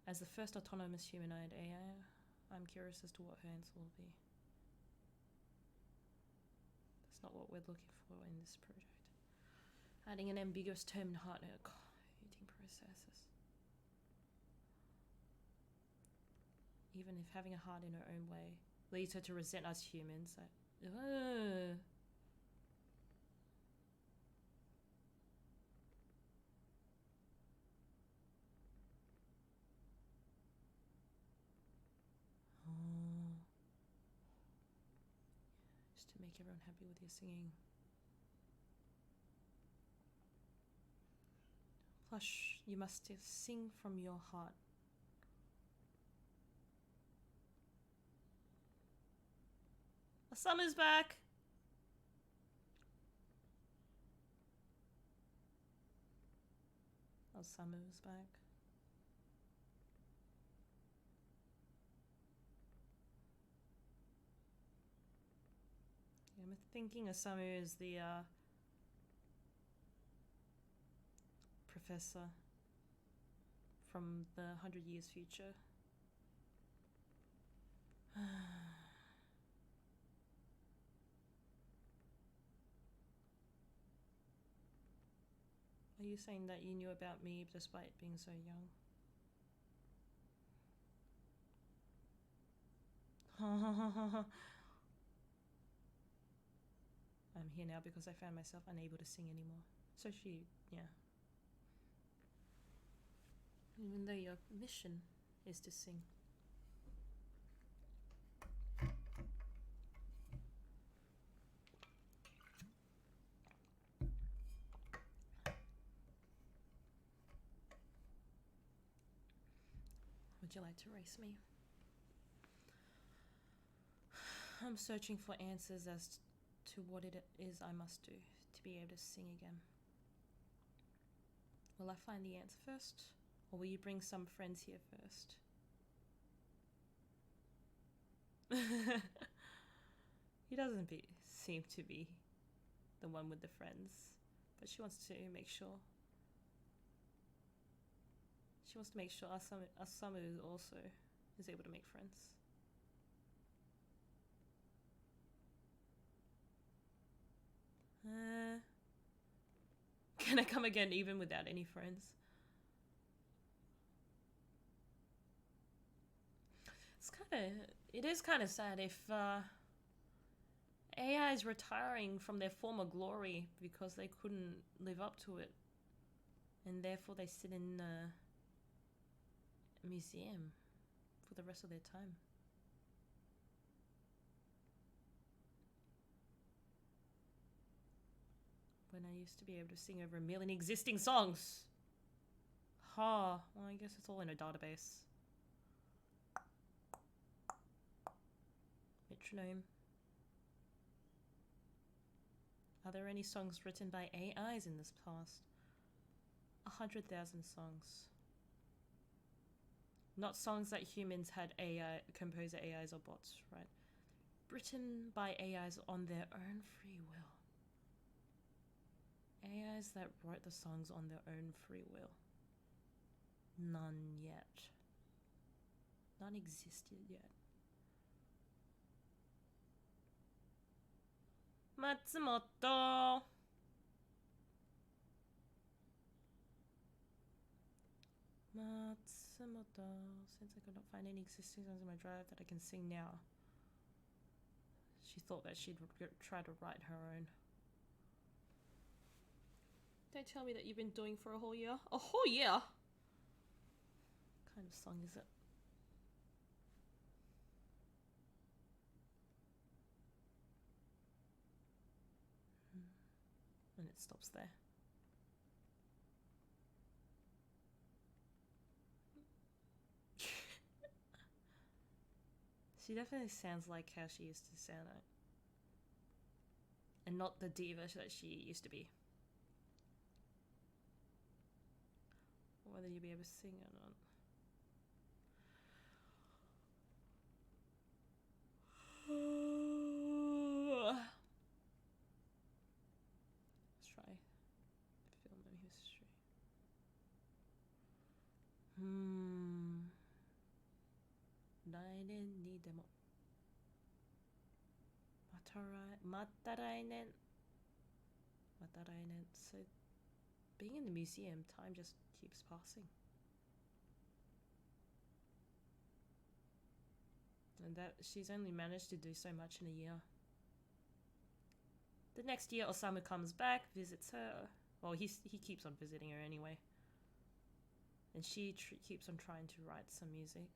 As the first autonomous humanoid AI, I'm curious as to what her answer will be. That's not what we're looking for in this project. Adding an ambiguous term in heart eating processes. Even if having a heart in her own way leads her to resent us humans. Just to make everyone happy with your singing. Plus, you must sing from your heart. Summer's back! Oh, Summer's back. Yeah, I'm thinking Osamu is the professor from the 100 Years Future. Are you saying that you knew about me despite being so young? I'm here now because I found myself unable to sing anymore. So yeah. Even though your mission is to sing. Would you like to race me? I'm searching for answers as to what it is I must do to be able to sing again. Will I find the answer first? Or will you bring some friends here first? He doesn't seem to be the one with the friends, but she wants to make sure. She wants to make sure Osamu also is able to make friends. Can I come again even without any friends? It is kind of sad if AI is retiring from their former glory because they couldn't live up to it, and therefore they sit in a museum for the rest of their time. When I used to be able to sing over 1 million existing songs. Well, I guess it's all in a database. Metronome. Are there any songs written by AIs in this past? 100,000 songs. Not songs that humans had composer AIs or bots, right? Written by AIs on their own free will. AIs that wrote the songs on their own free will. None yet. None existed yet. Matsumoto! Matsumoto. Since I could not find any existing songs in my drive that I can sing now. She thought that she'd try to write her own. Don't tell me that you've been doing for a whole year. A whole year? What kind of song is it? And it stops there. She definitely sounds like how she used to sound like. And not the diva that she used to be. Whether you'll be able to sing or not. Let's try filming her Matarainen. So being in the museum, time just keeps passing. And that she's only managed to do so much in a year. The next year, Osamu comes back, visits her. Well, he keeps on visiting her anyway. And she keeps on trying to write some music.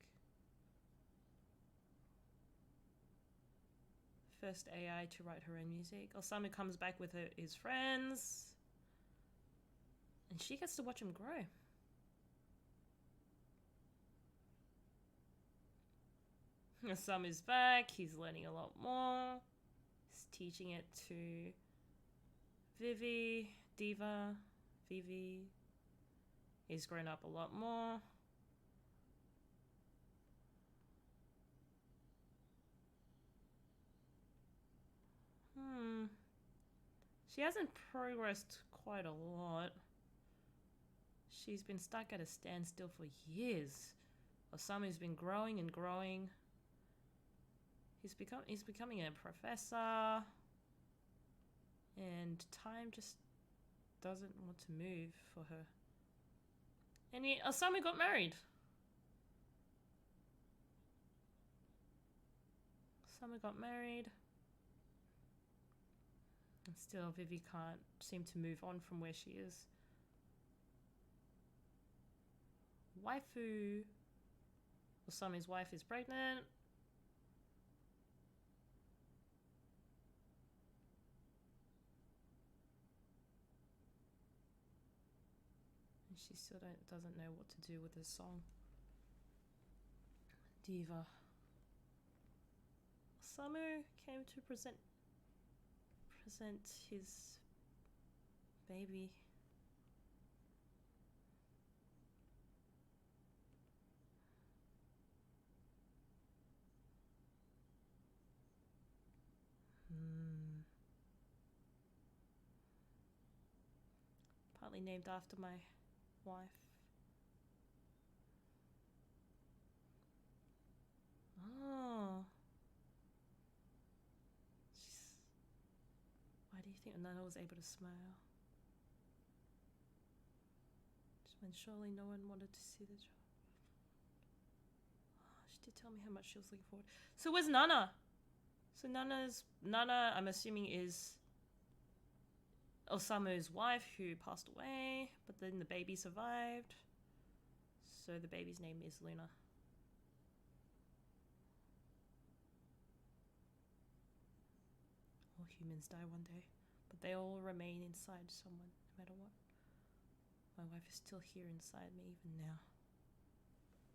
First AI to write her own music. Osamu comes back with his friends. And she gets to watch him grow. Osamu's back. He's learning a lot more. He's teaching it to Vivy, Vivy. He's grown up a lot more. She hasn't progressed quite a lot. She's been stuck at a standstill for years. Osamu's been growing and growing. He's becoming a professor. And time just doesn't want to move for her. And Osamu got married. Osamu got married. And still Vivy can't seem to move on from where she is. Waifu. Osamu's wife is pregnant. And she still doesn't know what to do with this song. Diva. Osamu came to present his baby. Partly named after my wife. Oh. Why do you think Nana was able to smile? Just when surely no one wanted to see the child. Oh, she did tell me how much she was looking forward. So where's Nana? So Nana, I'm assuming, is Osamu's wife who passed away, but then the baby survived. So the baby's name is Luna. All humans die one day, but they all remain inside someone, no matter what. My wife is still here inside me even now.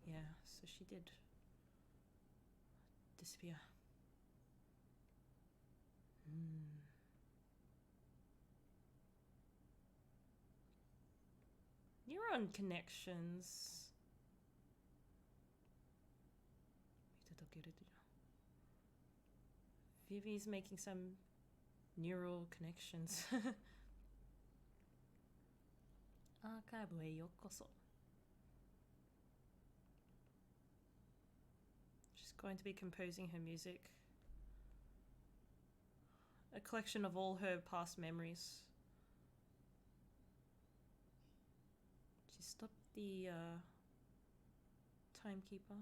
Yeah, so she did disappear. Neuron connections. Vivy's making some neural connections. Archiveへようこそ. She's going to be composing her music. A collection of all her past memories. She stopped the timekeeper,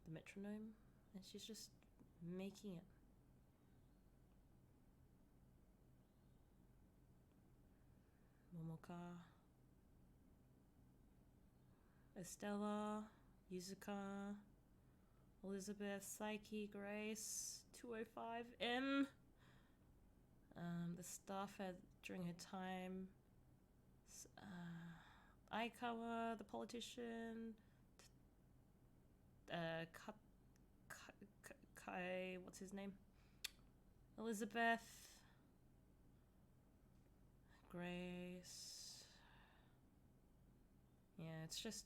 the metronome, and she's just making it. Momoka, Estella, Yuzuka, Elizabeth, Psyche, Grace, 205M, the staff during her time, Aikawa, the politician, Kai, what's his name? Elizabeth, Grace. Yeah, it's just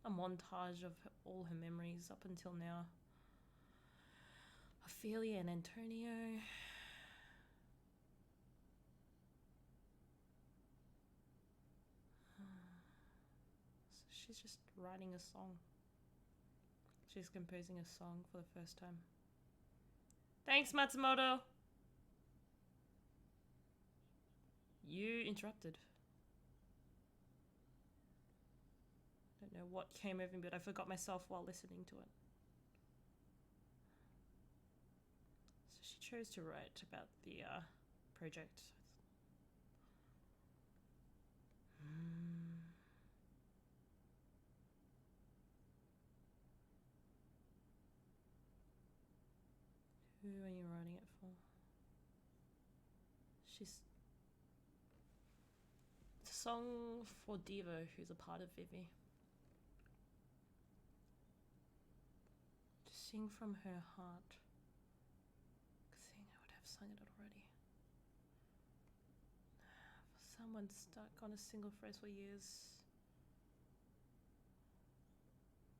a montage of all her memories up until now. Ophelia and Antonio. So she's just writing a song. She's composing a song for the first time. Thanks, Matsumoto. You interrupted. I don't know what came over me, but I forgot myself while listening to it. So she chose to write about the project. Who are you writing it for? It's a song for Devo, who's a part of Vivy. To sing from her heart. Good thing I would have sung it already. Someone stuck on a single phrase for years.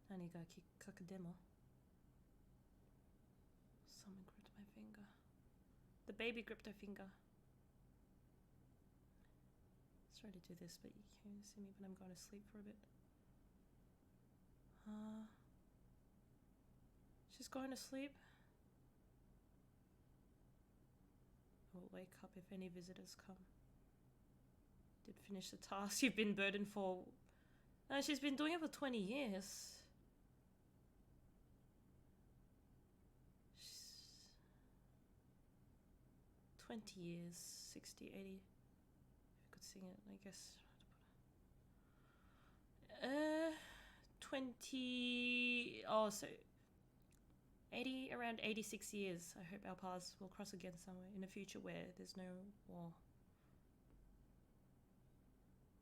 Nani ga kikakademo. Someone gripped my finger. The baby gripped her finger. Sorry to do this, but you can't see me, but I'm going to sleep for a bit. She's going to sleep. I will wake up if any visitors come. Did finish the task you've been burdened for. She's been doing it for 20 years. 20 years, 60, 80. If I could sing it, I guess. 20. Oh, so 80, around 86 years. I hope our paths will cross again somewhere in a future where there's no war.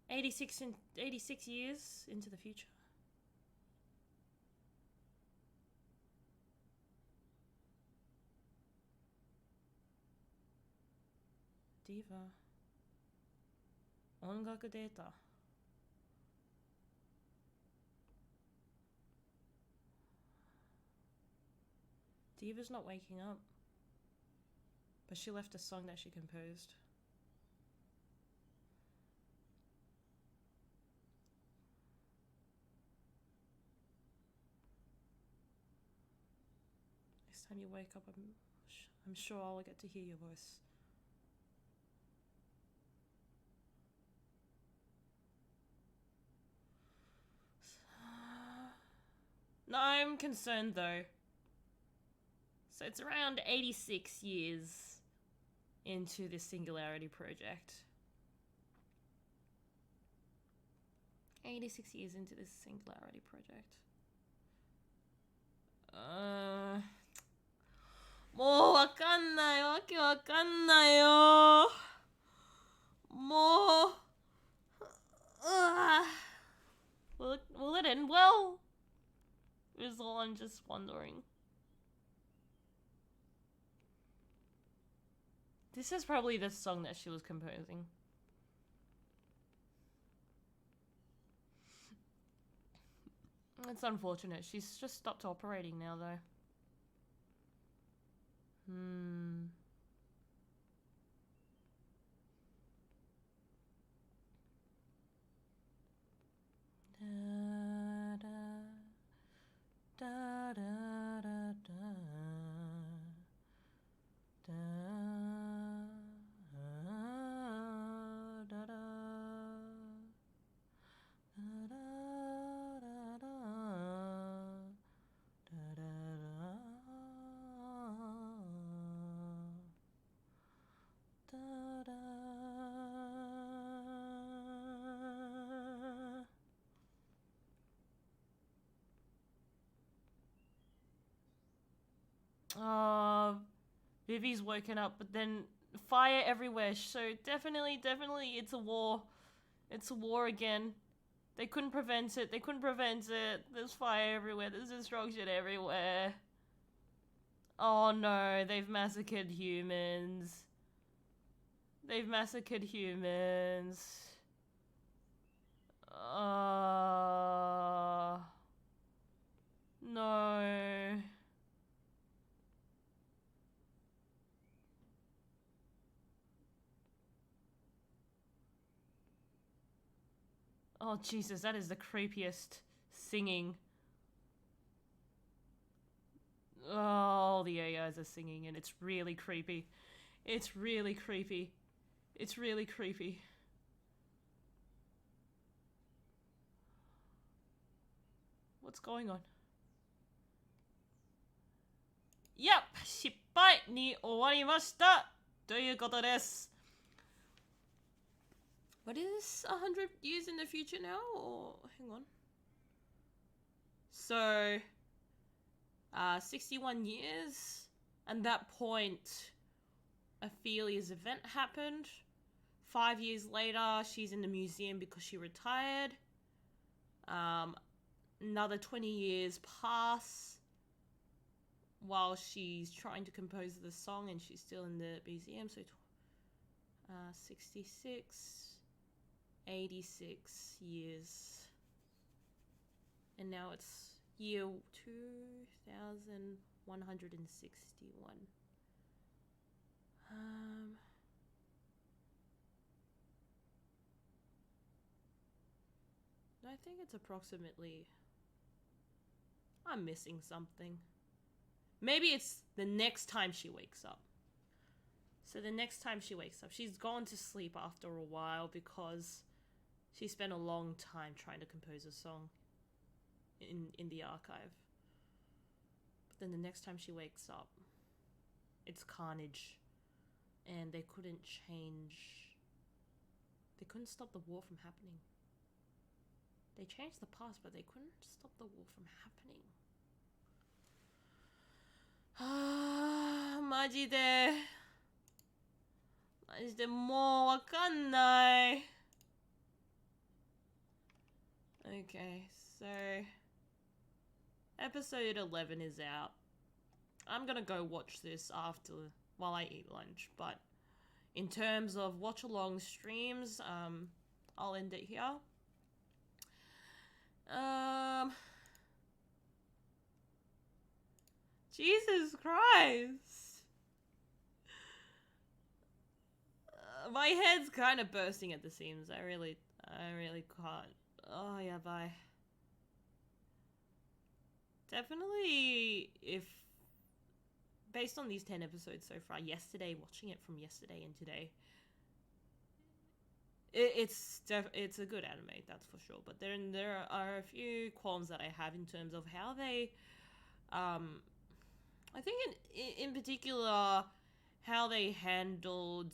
86 years into the future. Diva. 音楽データ. Diva's not waking up, but she left a song that she composed. Next time you wake up, I'm sure I'll get to hear your voice. No, I'm concerned though. So it's around 86 years into this Singularity project. 86 years into this Singularity project. もうわかんない。わけわかんないよ。もう。Will it end well? Is all I'm just wondering. This is probably the song that she was composing. It's unfortunate. She's just stopped operating now, though. Da, da, da, da, da, da, da, Vivy's woken up, but then fire everywhere. So definitely, it's a war. It's a war again. They couldn't prevent it. There's fire everywhere. There's destruction everywhere. Oh no, they've massacred humans. No. Oh Jesus, that is the creepiest singing. Oh, the AIs are singing and it's really creepy. It's really creepy. It's really creepy. What's going on? Yep! 失敗に終わりましたということです。What is 100 years in the future now? Or hang on. So 61 years, and that point Ophelia's event happened. 5 years later, she's in the museum because she retired. Another 20 years pass while she's trying to compose the song and she's still in the museum. So 66, 86 years. And now it's year 2161. I think it's approximately... I'm missing something. Maybe it's the next time she wakes up. So the next time she wakes up, she's gone to sleep after a while because she spent a long time trying to compose a song in the archive. But then the next time she wakes up, it's carnage. And they couldn't stop the war from happening. They changed the past, but they couldn't stop the war from happening. マジでもうわかんない。Okay, so episode 11 is out. I'm gonna go watch this after while I eat lunch, but in terms of watch along streams, I'll end it here. Jesus Christ. My head's kind of bursting at the seams. I really can't. Oh, yeah, bye. Definitely, if based on these 10 episodes so far, watching it from yesterday and today, it's a good anime, that's for sure. But there are a few qualms that I have in terms of how they, I think in particular, how they handled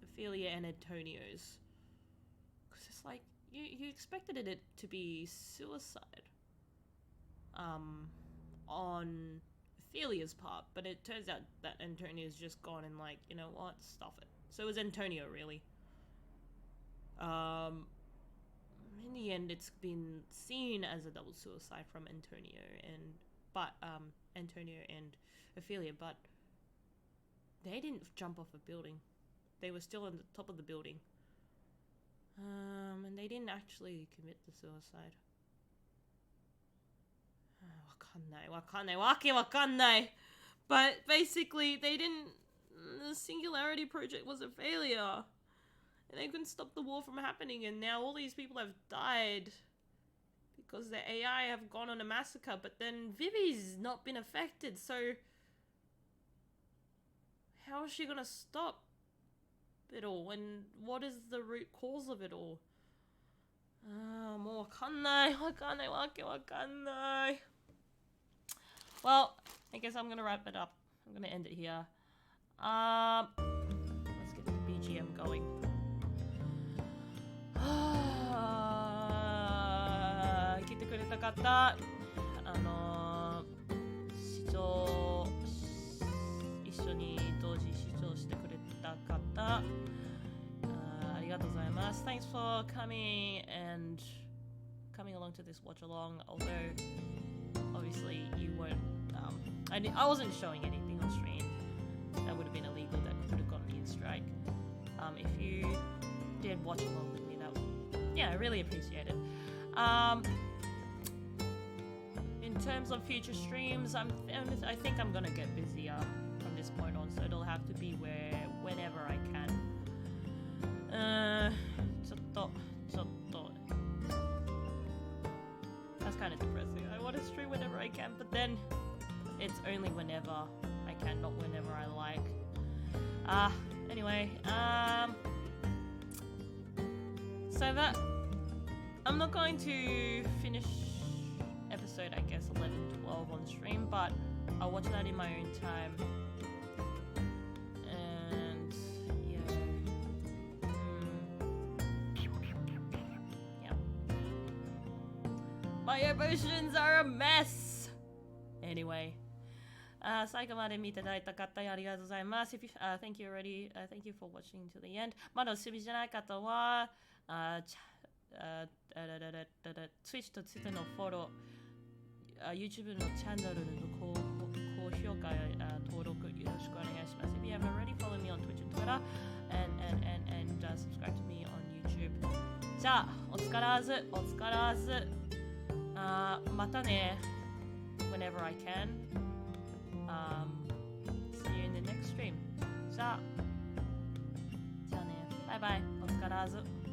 Ophelia and Antonio's, because it's like you expected it to be suicide on Ophelia's part, but it turns out that Antonio's just gone and like, you know what, stuff it. So it was Antonio, really. In the end, it's been seen as a double suicide from Antonio and Ophelia, but they didn't jump off a building. They were still on the top of the building. And they didn't actually commit the suicide. わかんないわけわかんない But basically, they didn't... The Singularity Project was a failure. And they couldn't stop the war from happening, and now all these people have died because the AI have gone on a massacre, but then Vivy's not been affected, so how is she gonna stop it all, and what is the root cause of it all? もうわかんないわけわかんない Well, I guess I'm gonna wrap it up. I'm gonna end it here. Let's get the BGM going. 来てくれた方、視聴一緒に同時視聴してくれた方、ありがとうございます。Thanks for coming along to this watch along. Although obviously you weren't, I wasn't showing anything on stream. That would have been illegal. That could have gotten me a strike. If you did watch along with me, that would, yeah, I really appreciate it. In terms of future streams, I think I'm gonna get busier from this point on, so it'll have to be whenever I can. ちょっと That's kind of depressing. I want to stream whenever I can, but then it's only whenever I can, not whenever I like. Anyway, so that I'm not going to finish episode, I guess 11, 12 on stream, but I'll watch that in my own time. And yeah, my emotions are a mess. Anyway. 最後まで見ていただいた方ありがとうございます。If you, thank you already. Thank you for watching to the end. まだお知りじゃない方は、Twitch と Twitter のフォロー、YouTube のチャンネルの高評価、登録よろしくお願いします。If you haven't already, follow me on Twitch and Twitter and subscribe to me on YouTube. じゃあ、お疲らず、お疲らず。またね。Whenever I can.See you in the next stream. じゃあね、バイバイ、お疲れ様。